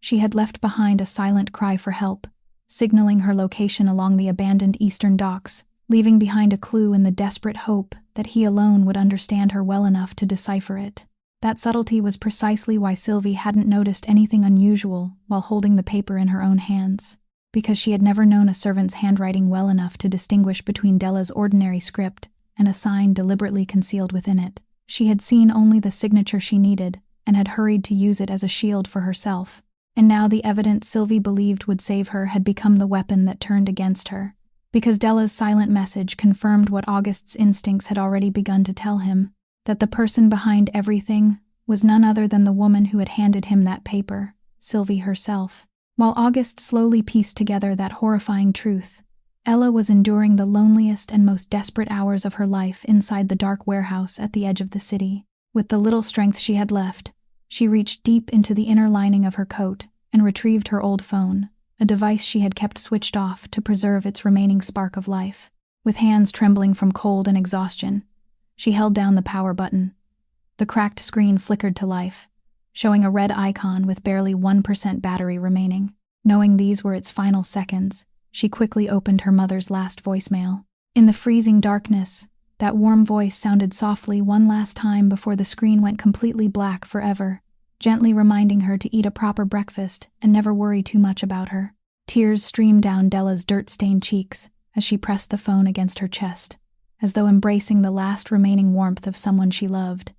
She had left behind a silent cry for help, signaling her location along the abandoned eastern docks, leaving behind a clue in the desperate hope that he alone would understand her well enough to decipher it. That subtlety was precisely why Sylvie hadn't noticed anything unusual while holding the paper in her own hands, because she had never known a servant's handwriting well enough to distinguish between Della's ordinary script and a sign deliberately concealed within it. She had seen only the signature she needed and had hurried to use it as a shield for herself, and now the evidence Sylvie believed would save her had become the weapon that turned against her, because Della's silent message confirmed what August's instincts had already begun to tell him, that the person behind everything was none other than the woman who had handed him that paper, Sylvie herself. While August slowly pieced together that horrifying truth, Ella was enduring the loneliest and most desperate hours of her life inside the dark warehouse at the edge of the city. With the little strength she had left, she reached deep into the inner lining of her coat and retrieved her old phone, a device she had kept switched off to preserve its remaining spark of life. With hands trembling from cold and exhaustion, she held down the power button. The cracked screen flickered to life, showing a red icon with barely 1% battery remaining. Knowing these were its final seconds, she quickly opened her mother's last voicemail. In the freezing darkness, that warm voice sounded softly one last time before the screen went completely black forever, gently reminding her to eat a proper breakfast and never worry too much about her. Tears streamed down Della's dirt-stained cheeks as she pressed the phone against her chest, as though embracing the last remaining warmth of someone she loved.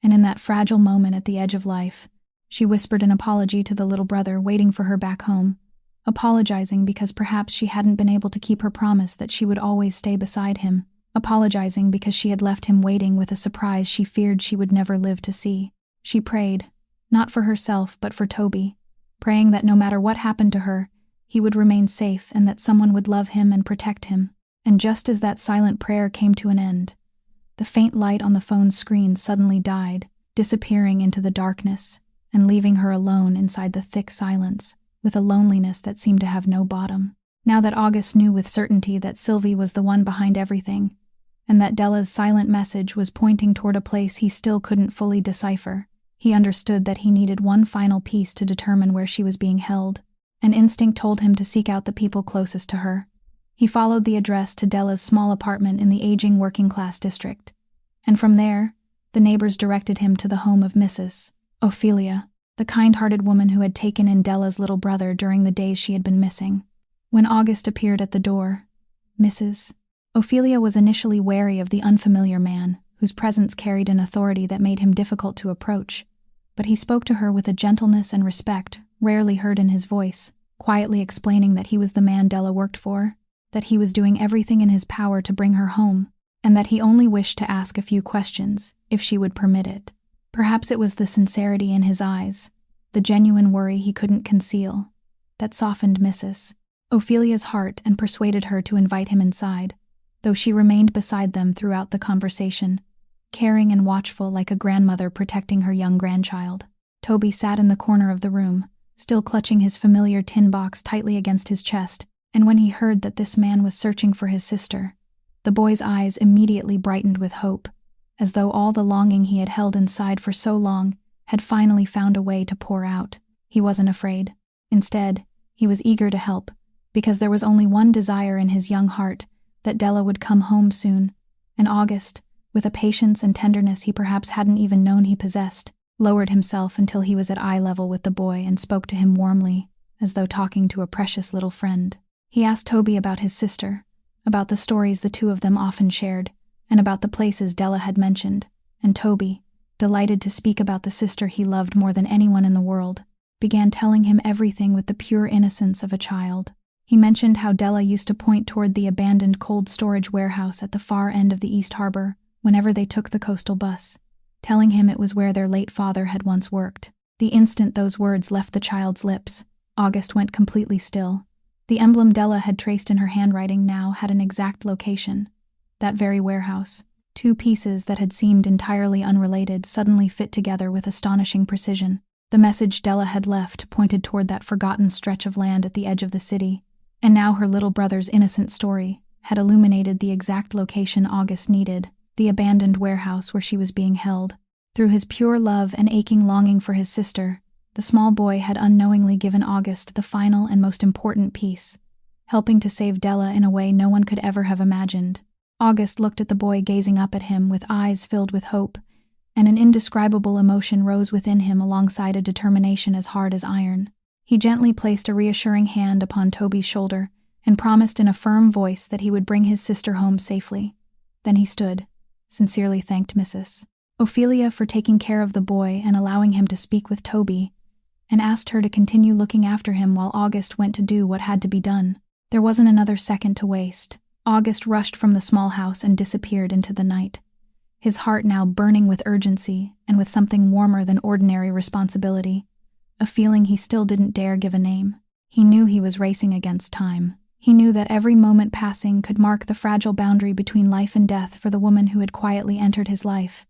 And in that fragile moment at the edge of life, she whispered an apology to the little brother waiting for her back home, apologizing because perhaps she hadn't been able to keep her promise that she would always stay beside him, apologizing because she had left him waiting with a surprise she feared she would never live to see. She prayed, not for herself but for Toby, praying that no matter what happened to her, he would remain safe and that someone would love him and protect him. And just as that silent prayer came to an end, the faint light on the phone's screen suddenly died, disappearing into the darkness and leaving her alone inside the thick silence, with a loneliness that seemed to have no bottom. Now that August knew with certainty that Sylvie was the one behind everything, and that Della's silent message was pointing toward a place he still couldn't fully decipher. He understood that he needed one final piece to determine where she was being held. An instinct told him to seek out the people closest to her. He followed the address to Della's small apartment in the aging working-class district, and from there, the neighbors directed him to the home of Mrs. Ophelia, the kind-hearted woman who had taken in Della's little brother during the days she had been missing. When August appeared at the door, Mrs. Ophelia was initially wary of the unfamiliar man, whose presence carried an authority that made him difficult to approach, but he spoke to her with a gentleness and respect rarely heard in his voice, quietly explaining that he was the man Della worked for, that he was doing everything in his power to bring her home, and that he only wished to ask a few questions, if she would permit it. Perhaps it was the sincerity in his eyes, the genuine worry he couldn't conceal, that softened Mrs. Ophelia's heart and persuaded her to invite him inside, though she remained beside them throughout the conversation, caring and watchful like a grandmother protecting her young grandchild. Toby sat in the corner of the room, still clutching his familiar tin box tightly against his chest, and when he heard that this man was searching for his sister, the boy's eyes immediately brightened with hope, as though all the longing he had held inside for so long had finally found a way to pour out. He wasn't afraid. Instead, he was eager to help, because there was only one desire in his young heart, that Della would come home soon, and August, with a patience and tenderness he perhaps hadn't even known he possessed, lowered himself until he was at eye level with the boy and spoke to him warmly, as though talking to a precious little friend. He asked Toby about his sister, about the stories the two of them often shared, and about the places Della had mentioned, and Toby, delighted to speak about the sister he loved more than anyone in the world, began telling him everything with the pure innocence of a child. He mentioned how Della used to point toward the abandoned cold storage warehouse at the far end of the East Harbor whenever they took the coastal bus, telling him it was where their late father had once worked. The instant those words left the child's lips, August went completely still. The emblem Della had traced in her handwriting now had an exact location. That very warehouse. Two pieces that had seemed entirely unrelated suddenly fit together with astonishing precision. The message Della had left pointed toward that forgotten stretch of land at the edge of the city, and now her little brother's innocent story had illuminated the exact location August needed, the abandoned warehouse where she was being held. Through his pure love and aching longing for his sister, the small boy had unknowingly given August the final and most important piece, helping to save Della in a way no one could ever have imagined. August looked at the boy gazing up at him with eyes filled with hope, and an indescribable emotion rose within him alongside a determination as hard as iron. He gently placed a reassuring hand upon Toby's shoulder and promised in a firm voice that he would bring his sister home safely. Then he stood, sincerely thanked Mrs. Ophelia for taking care of the boy and allowing him to speak with Toby, and asked her to continue looking after him while August went to do what had to be done. There wasn't another second to waste. August rushed from the small house and disappeared into the night, his heart now burning with urgency and with something warmer than ordinary responsibility, a feeling he still didn't dare give a name. He knew he was racing against time. He knew that every moment passing could mark the fragile boundary between life and death for the woman who had quietly entered his life,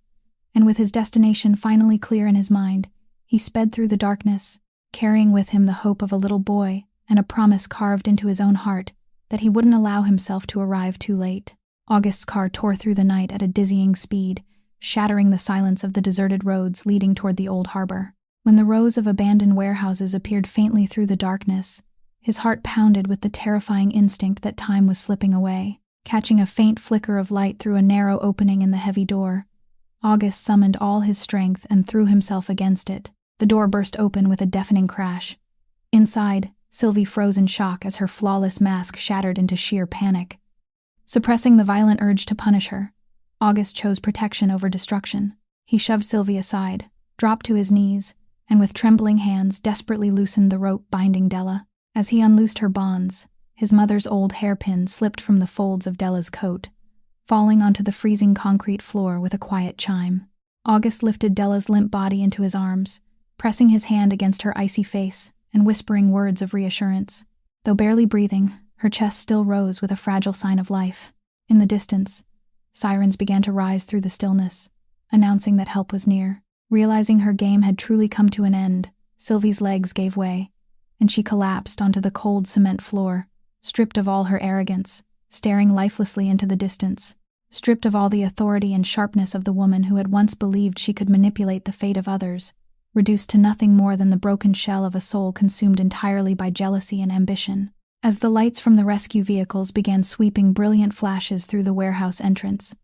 and with his destination finally clear in his mind, he sped through the darkness, carrying with him the hope of a little boy and a promise carved into his own heart that he wouldn't allow himself to arrive too late. August's car tore through the night at a dizzying speed, shattering the silence of the deserted roads leading toward the old harbor. When the rows of abandoned warehouses appeared faintly through the darkness, his heart pounded with the terrifying instinct that time was slipping away. Catching a faint flicker of light through a narrow opening in the heavy door, August summoned all his strength and threw himself against it. The door burst open with a deafening crash. Inside, Sylvie froze in shock as her flawless mask shattered into sheer panic. Suppressing the violent urge to punish her, August chose protection over destruction. He shoved Sylvie aside, dropped to his knees, and with trembling hands desperately loosened the rope binding Della. As he unloosed her bonds, his mother's old hairpin slipped from the folds of Della's coat, falling onto the freezing concrete floor with a quiet chime. August lifted Della's limp body into his arms, pressing his hand against her icy face and whispering words of reassurance. Though barely breathing, her chest still rose with a fragile sign of life. In the distance, sirens began to rise through the stillness, announcing that help was near. Realizing her game had truly come to an end, Sylvie's legs gave way, and she collapsed onto the cold cement floor, stripped of all her arrogance, staring lifelessly into the distance. stripped of all the authority and sharpness of the woman who had once believed she could manipulate the fate of others, reduced to nothing more than the broken shell of a soul consumed entirely by jealousy and ambition. As the lights from the rescue vehicles began sweeping brilliant flashes through the warehouse entrance,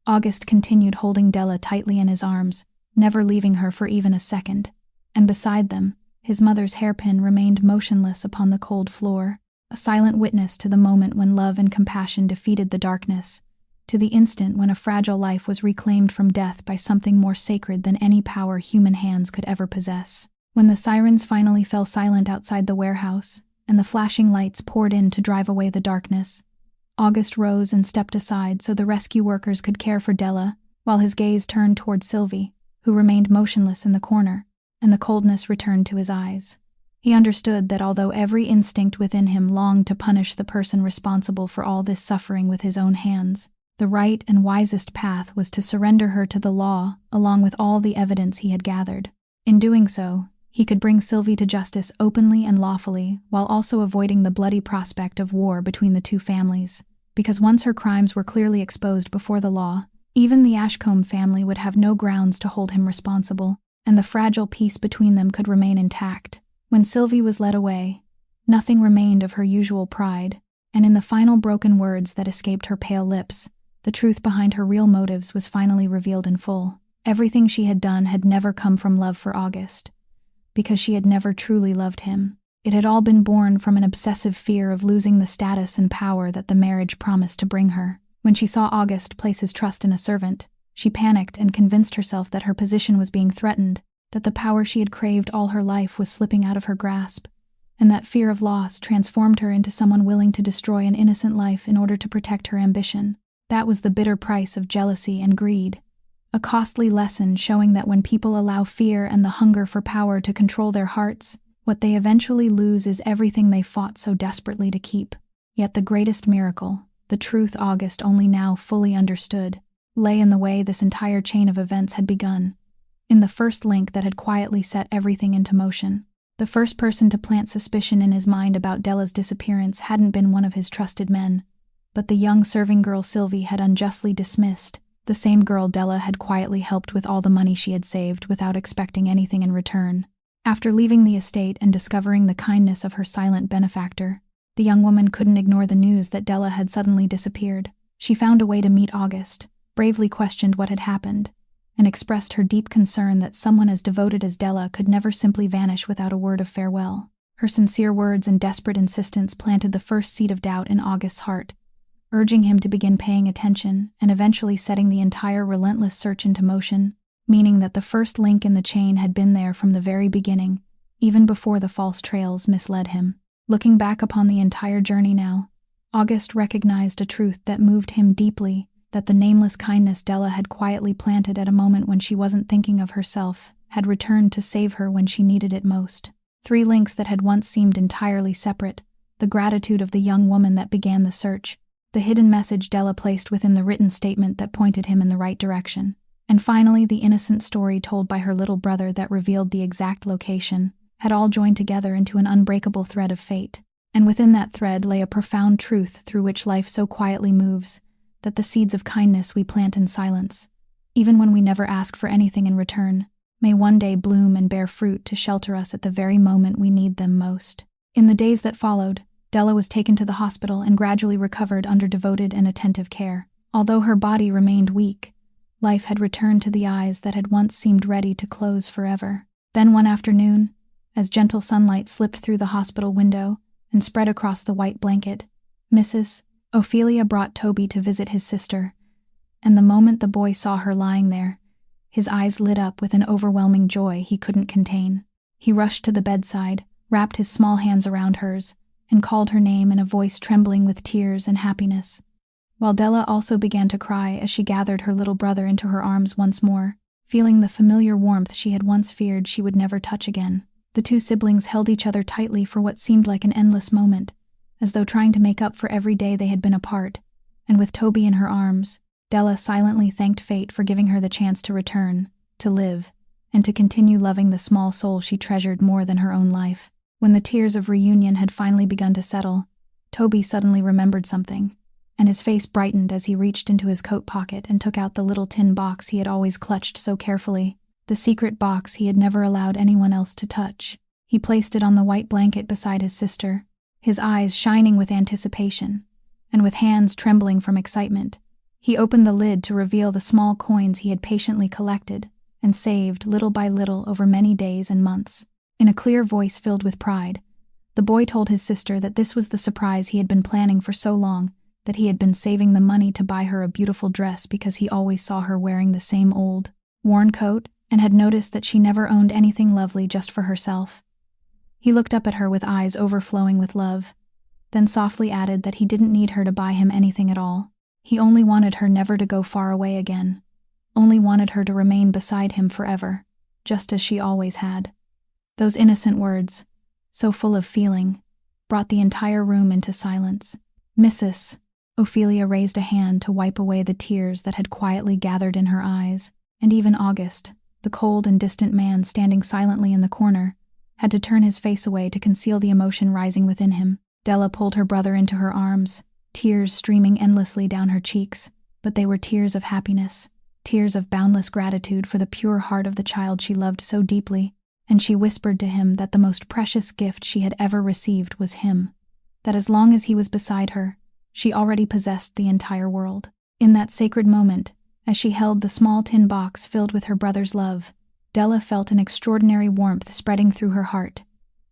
August continued holding Della tightly in his arms, never leaving her for even a second, and beside them, his mother's hairpin remained motionless upon the cold floor, a silent witness to the moment when love and compassion defeated the darkness, to the instant when a fragile life was reclaimed from death by something more sacred than any power human hands could ever possess. When the sirens finally fell silent outside the warehouse, and the flashing lights poured in to drive away the darkness, August rose and stepped aside so the rescue workers could care for Della, while his gaze turned toward Sylvie, who remained motionless in the corner, and the coldness returned to his eyes. He understood that although every instinct within him longed to punish the person responsible for all this suffering with his own hands, the right and wisest path was to surrender her to the law along with all the evidence he had gathered. In doing so, he could bring Sylvie to justice openly and lawfully, while also avoiding the bloody prospect of war between the two families, because once her crimes were clearly exposed before the law, even the Ashcombe family would have no grounds to hold him responsible, and the fragile peace between them could remain intact. When Sylvie was led away, nothing remained of her usual pride, and in the final broken words that escaped her pale lips, the truth behind her real motives was finally revealed in full. Everything she had done had never come from love for August, because she had never truly loved him. It had all been born from an obsessive fear of losing the status and power that the marriage promised to bring her. When she saw August place his trust in a servant, she panicked and convinced herself that her position was being threatened, that the power she had craved all her life was slipping out of her grasp, and that fear of loss transformed her into someone willing to destroy an innocent life in order to protect her ambition. That was the bitter price of jealousy and greed. A costly lesson showing that when people allow fear and the hunger for power to control their hearts, what they eventually lose is everything they fought so desperately to keep. Yet the greatest miracle, the truth August only now fully understood, lay in the way this entire chain of events had begun, in the first link that had quietly set everything into motion. The first person to plant suspicion in his mind about Della's disappearance hadn't been one of his trusted men, but the young serving girl Sylvie had unjustly dismissed, the same girl Della had quietly helped with all the money she had saved without expecting anything in return. After leaving the estate and discovering the kindness of her silent benefactor, the young woman couldn't ignore the news that Della had suddenly disappeared. She found a way to meet August, bravely questioned what had happened, and expressed her deep concern that someone as devoted as Della could never simply vanish without a word of farewell. Her sincere words and desperate insistence planted the first seed of doubt in August's heart, urging him to begin paying attention and eventually setting the entire relentless search into motion, meaning that the first link in the chain had been there from the very beginning, even before the false trails misled him. Looking back upon the entire journey now, August recognized a truth that moved him deeply, that the nameless kindness Della had quietly planted at a moment when she wasn't thinking of herself had returned to save her when she needed it most. 3 links that had once seemed entirely separate, the gratitude of the young woman that began the search, the hidden message Della placed within the written statement that pointed him in the right direction, and finally the innocent story told by her little brother that revealed the exact location, had all joined together into an unbreakable thread of fate. And within that thread lay a profound truth through which life so quietly moves, that the seeds of kindness we plant in silence, even when we never ask for anything in return, may one day bloom and bear fruit to shelter us at the very moment we need them most. In the days that followed, Della was taken to the hospital and gradually recovered under devoted and attentive care. Although her body remained weak, life had returned to the eyes that had once seemed ready to close forever. Then one afternoon, as gentle sunlight slipped through the hospital window and spread across the white blanket, Mrs. Ophelia brought Toby to visit his sister, and the moment the boy saw her lying there, his eyes lit up with an overwhelming joy he couldn't contain. He rushed to the bedside, wrapped his small hands around hers, and called her name in a voice trembling with tears and happiness, while Della also began to cry as she gathered her little brother into her arms once more, feeling the familiar warmth she had once feared she would never touch again. The two siblings held each other tightly for what seemed like an endless moment, as though trying to make up for every day they had been apart, and with Toby in her arms, Della silently thanked fate for giving her the chance to return, to live, and to continue loving the small soul she treasured more than her own life. When the tears of reunion had finally begun to settle, Toby suddenly remembered something. and his face brightened as he reached into his coat pocket and took out the little tin box he had always clutched so carefully, the secret box he had never allowed anyone else to touch. He placed it on the white blanket beside his sister, his eyes shining with anticipation, and with hands trembling from excitement. He opened the lid to reveal the small coins he had patiently collected and saved little by little over many days and months. In a clear voice filled with pride, the boy told his sister that this was the surprise he had been planning for so long, that he had been saving the money to buy her a beautiful dress because he always saw her wearing the same old, worn coat and had noticed that she never owned anything lovely just for herself. He looked up at her with eyes overflowing with love, then softly added that he didn't need her to buy him anything at all. He only wanted her never to go far away again, only wanted her to remain beside him forever, just as she always had. Those innocent words, so full of feeling, brought the entire room into silence. Mrs. Ophelia raised a hand to wipe away the tears that had quietly gathered in her eyes, and even August, the cold and distant man standing silently in the corner, had to turn his face away to conceal the emotion rising within him. Della pulled her brother into her arms, tears streaming endlessly down her cheeks, but they were tears of happiness, tears of boundless gratitude for the pure heart of the child she loved so deeply, and she whispered to him that the most precious gift she had ever received was him, that as long as he was beside her, she already possessed the entire world. In that sacred moment, as she held the small tin box filled with her brother's love, Della felt an extraordinary warmth spreading through her heart,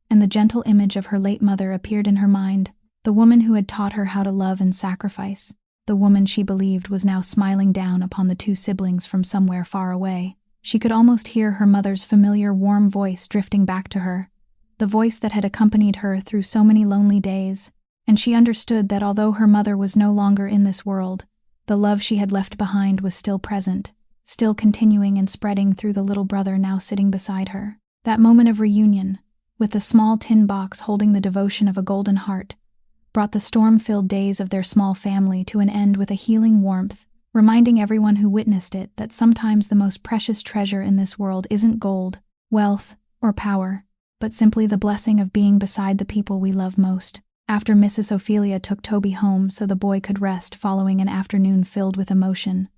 and the gentle image of her late mother appeared in her mind, the woman who had taught her how to love and sacrifice, the woman she believed was now smiling down upon the two siblings from somewhere far away. She could almost hear her mother's familiar warm voice drifting back to her, the voice that had accompanied her through so many lonely days, and she understood that although her mother was no longer in this world, the love she had left behind was still present, still continuing and spreading through the little brother now sitting beside her. That moment of reunion, with the small tin box holding the devotion of a golden heart, brought the storm-filled days of their small family to an end with a healing warmth, reminding everyone who witnessed it that sometimes the most precious treasure in this world isn't gold, wealth, or power, but simply the blessing of being beside the people we love most. After Mrs. Ophelia took Toby home so the boy could rest following an afternoon filled with emotion,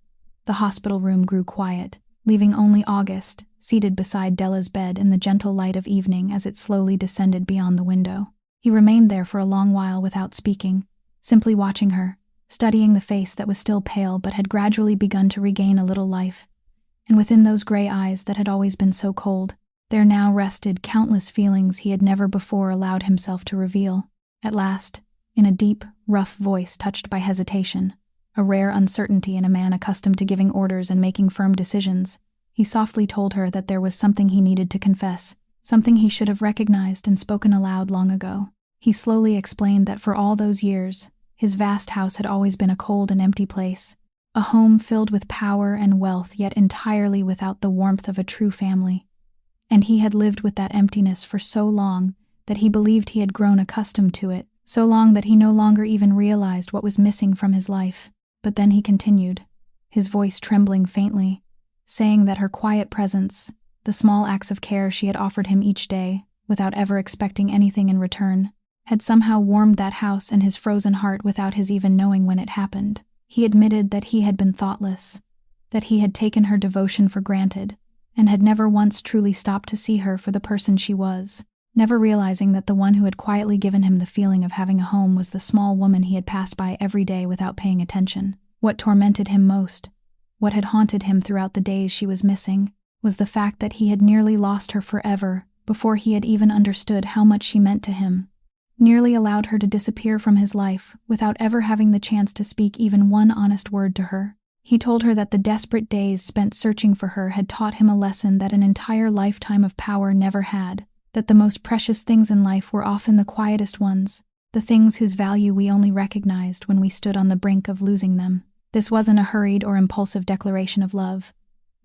the hospital room grew quiet, leaving only August, seated beside Della's bed in the gentle light of evening as it slowly descended beyond the window. He remained there for a long while without speaking, simply watching her, studying the face that was still pale but had gradually begun to regain a little life. And within those gray eyes that had always been so cold, there now rested countless feelings he had never before allowed himself to reveal. At last, in a deep, rough voice touched by hesitation, a rare uncertainty in a man accustomed to giving orders and making firm decisions, he softly told her that there was something he needed to confess, something he should have recognized and spoken aloud long ago. He slowly explained that for all those years, his vast house had always been a cold and empty place, a home filled with power and wealth yet entirely without the warmth of a true family. And he had lived with that emptiness for so long that he believed he had grown accustomed to it, so long that he no longer even realized what was missing from his life. But then he continued, his voice trembling faintly, saying that her quiet presence, the small acts of care she had offered him each day, without ever expecting anything in return, had somehow warmed that house and his frozen heart without his even knowing when it happened. He admitted that he had been thoughtless, that he had taken her devotion for granted, and had never once truly stopped to see her for the person she was, never realizing that the one who had quietly given him the feeling of having a home was the small woman he had passed by every day without paying attention. What tormented him most, what had haunted him throughout the days she was missing, was the fact that he had nearly lost her forever before he had even understood how much she meant to him, nearly allowed her to disappear from his life without ever having the chance to speak even one honest word to her. He told her that the desperate days spent searching for her had taught him a lesson that an entire lifetime of power never had, that the most precious things in life were often the quietest ones, the things whose value we only recognized when we stood on the brink of losing them. This wasn't a hurried or impulsive declaration of love,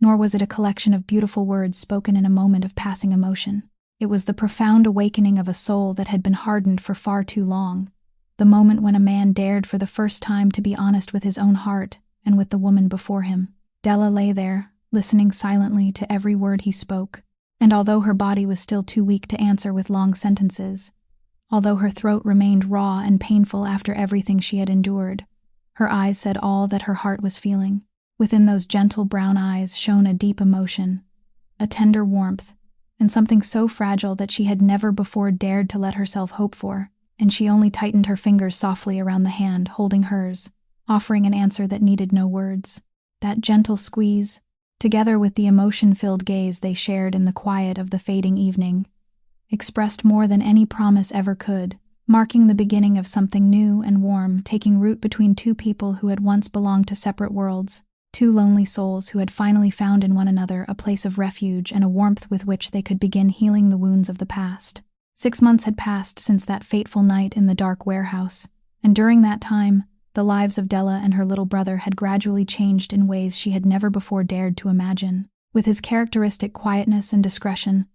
nor was it a collection of beautiful words spoken in a moment of passing emotion. It was the profound awakening of a soul that had been hardened for far too long, the moment when a man dared for the first time to be honest with his own heart and with the woman before him. Della lay there, listening silently to every word he spoke, and although her body was still too weak to answer with long sentences, although her throat remained raw and painful after everything she had endured, Her eyes said all that her heart was feeling. Within those gentle brown eyes shone a deep emotion, a tender warmth, and something so fragile that she had never before dared to let herself hope for, and she only tightened her fingers softly around the hand holding hers, offering an answer that needed no words. That gentle squeeze, together with the emotion-filled gaze they shared in the quiet of the fading evening, expressed more than any promise ever could, marking the beginning of something new and warm taking root between two people who had once belonged to separate worlds, two lonely souls who had finally found in one another a place of refuge and a warmth with which they could begin healing the wounds of the past. 6 months had passed since that fateful night in the dark warehouse, and during that time, the lives of Della and her little brother had gradually changed in ways she had never before dared to imagine. With his characteristic quietness and discretion,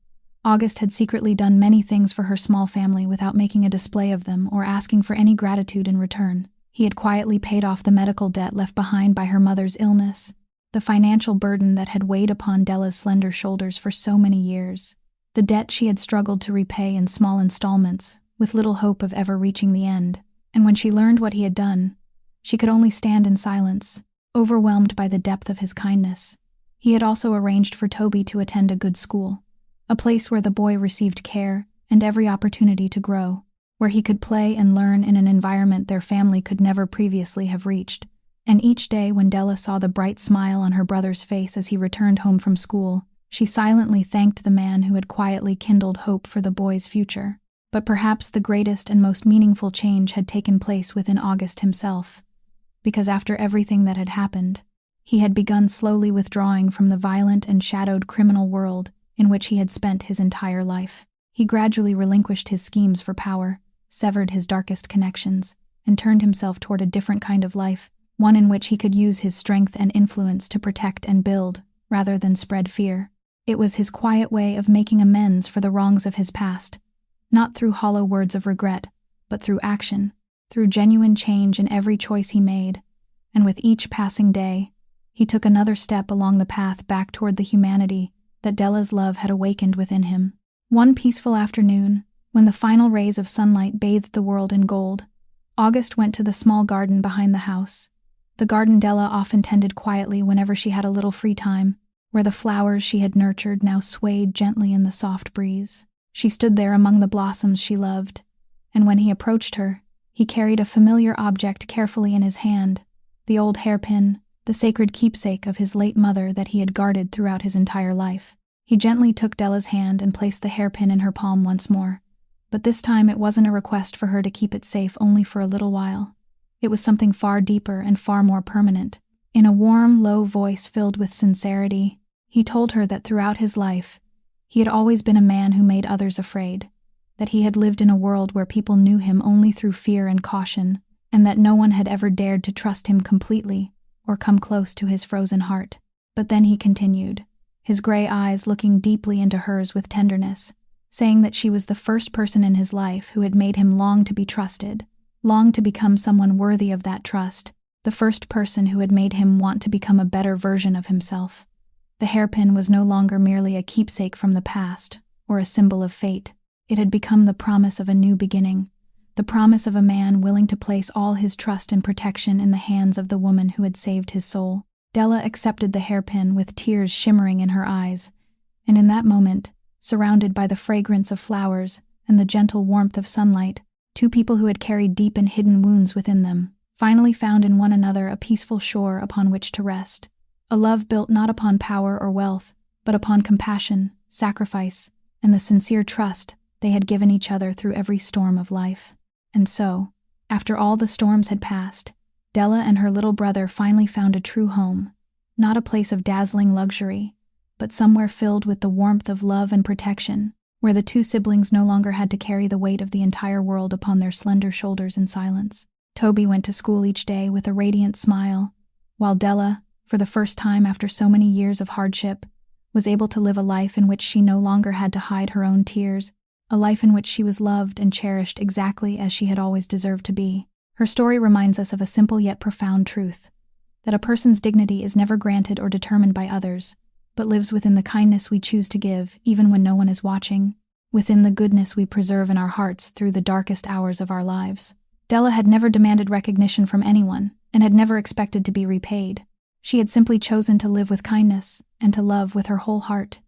August had secretly done many things for her small family without making a display of them or asking for any gratitude in return. He had quietly paid off the medical debt left behind by her mother's illness, the financial burden that had weighed upon Della's slender shoulders for so many years, the debt she had struggled to repay in small installments, with little hope of ever reaching the end. And when she learned what he had done, she could only stand in silence, overwhelmed by the depth of his kindness. He had also arranged for Toby to attend a good school, a place where the boy received care and every opportunity to grow, where he could play and learn in an environment their family could never previously have reached. And each day when Della saw the bright smile on her brother's face as he returned home from school, she silently thanked the man who had quietly kindled hope for the boy's future. But perhaps the greatest and most meaningful change had taken place within August himself, because after everything that had happened, he had begun slowly withdrawing from the violent and shadowed criminal world in which he had spent his entire life. He gradually relinquished his schemes for power, severed his darkest connections, and turned himself toward a different kind of life, one in which he could use his strength and influence to protect and build, rather than spread fear. It was his quiet way of making amends for the wrongs of his past, not through hollow words of regret, but through action, through genuine change in every choice he made. And with each passing day, he took another step along the path back toward the humanity that Della's love had awakened within him. One peaceful afternoon, when the final rays of sunlight bathed the world in gold, August went to the small garden behind the house, the garden Della often tended quietly whenever she had a little free time, where the flowers she had nurtured now swayed gently in the soft breeze. She stood there among the blossoms she loved, and when he approached her, he carried a familiar object carefully in his hand, the old hairpin, the sacred keepsake of his late mother that he had guarded throughout his entire life. He gently took Della's hand and placed the hairpin in her palm once more. But this time it wasn't a request for her to keep it safe only for a little while. It was something far deeper and far more permanent. In a warm, low voice filled with sincerity, he told her that throughout his life, he had always been a man who made others afraid, that he had lived in a world where people knew him only through fear and caution, and that no one had ever dared to trust him completely or come close to his frozen heart. But then he continued, his gray eyes looking deeply into hers with tenderness, saying that she was the first person in his life who had made him long to be trusted, long to become someone worthy of that trust, the first person who had made him want to become a better version of himself. The hairpin was no longer merely a keepsake from the past, or a symbol of fate. It had become the promise of a new beginning, the promise of a man willing to place all his trust and protection in the hands of the woman who had saved his soul. Della accepted the hairpin with tears shimmering in her eyes, and in that moment, surrounded by the fragrance of flowers and the gentle warmth of sunlight, two people who had carried deep and hidden wounds within them finally found in one another a peaceful shore upon which to rest. A love built not upon power or wealth, but upon compassion, sacrifice, and the sincere trust they had given each other through every storm of life. And so, after all the storms had passed, Della and her little brother finally found a true home, not a place of dazzling luxury, but somewhere filled with the warmth of love and protection, where the two siblings no longer had to carry the weight of the entire world upon their slender shoulders in silence. Toby went to school each day with a radiant smile, while Della, for the first time after so many years of hardship, was able to live a life in which she no longer had to hide her own tears, a life in which she was loved and cherished exactly as she had always deserved to be. Her story reminds us of a simple yet profound truth, that a person's dignity is never granted or determined by others, but lives within the kindness we choose to give even when no one is watching, within the goodness we preserve in our hearts through the darkest hours of our lives. Della had never demanded recognition from anyone, and had never expected to be repaid. She had simply chosen to live with kindness and to love with her whole heart.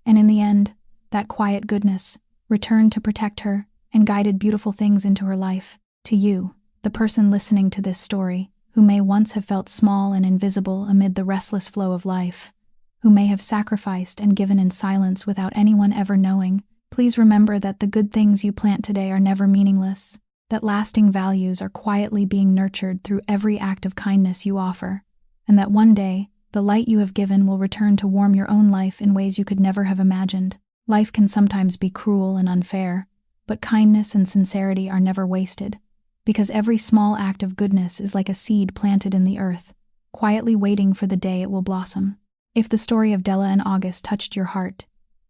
And in the end, that quiet goodness returned to protect her and guided beautiful things into her life. To you, the person listening to this story, who may once have felt small and invisible amid the restless flow of life, who may have sacrificed and given in silence without anyone ever knowing, please remember that the good things you plant today are never meaningless, that lasting values are quietly being nurtured through every act of kindness you offer, and that one day, the light you have given will return to warm your own life in ways you could never have imagined. Life can sometimes be cruel and unfair, but kindness and sincerity are never wasted, because every small act of goodness is like a seed planted in the earth, quietly waiting for the day it will blossom. If the story of Della and August touched your heart,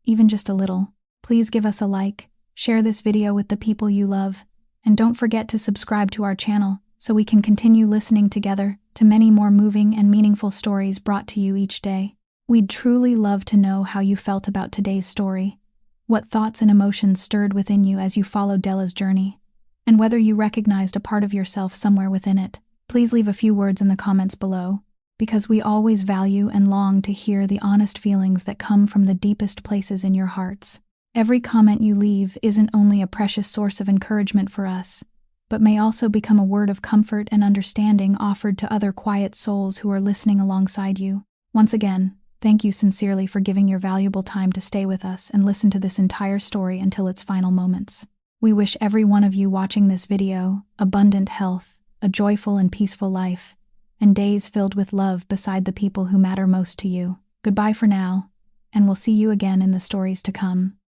even just a little, please give us a like, share this video with the people you love, and don't forget to subscribe to our channel so we can continue listening together to many more moving and meaningful stories brought to you each day. We'd truly love to know how you felt about today's story, what thoughts and emotions stirred within you as you followed Della's journey, and whether you recognized a part of yourself somewhere within it. Please leave a few words in the comments below, because we always value and long to hear the honest feelings that come from the deepest places in your hearts. Every comment you leave isn't only a precious source of encouragement for us, but may also become a word of comfort and understanding offered to other quiet souls who are listening alongside you. Once again, thank you sincerely for giving your valuable time to stay with us and listen to this entire story until its final moments. We wish every one of you watching this video abundant health, a joyful and peaceful life, and days filled with love beside the people who matter most to you. Goodbye for now, and we'll see you again in the stories to come.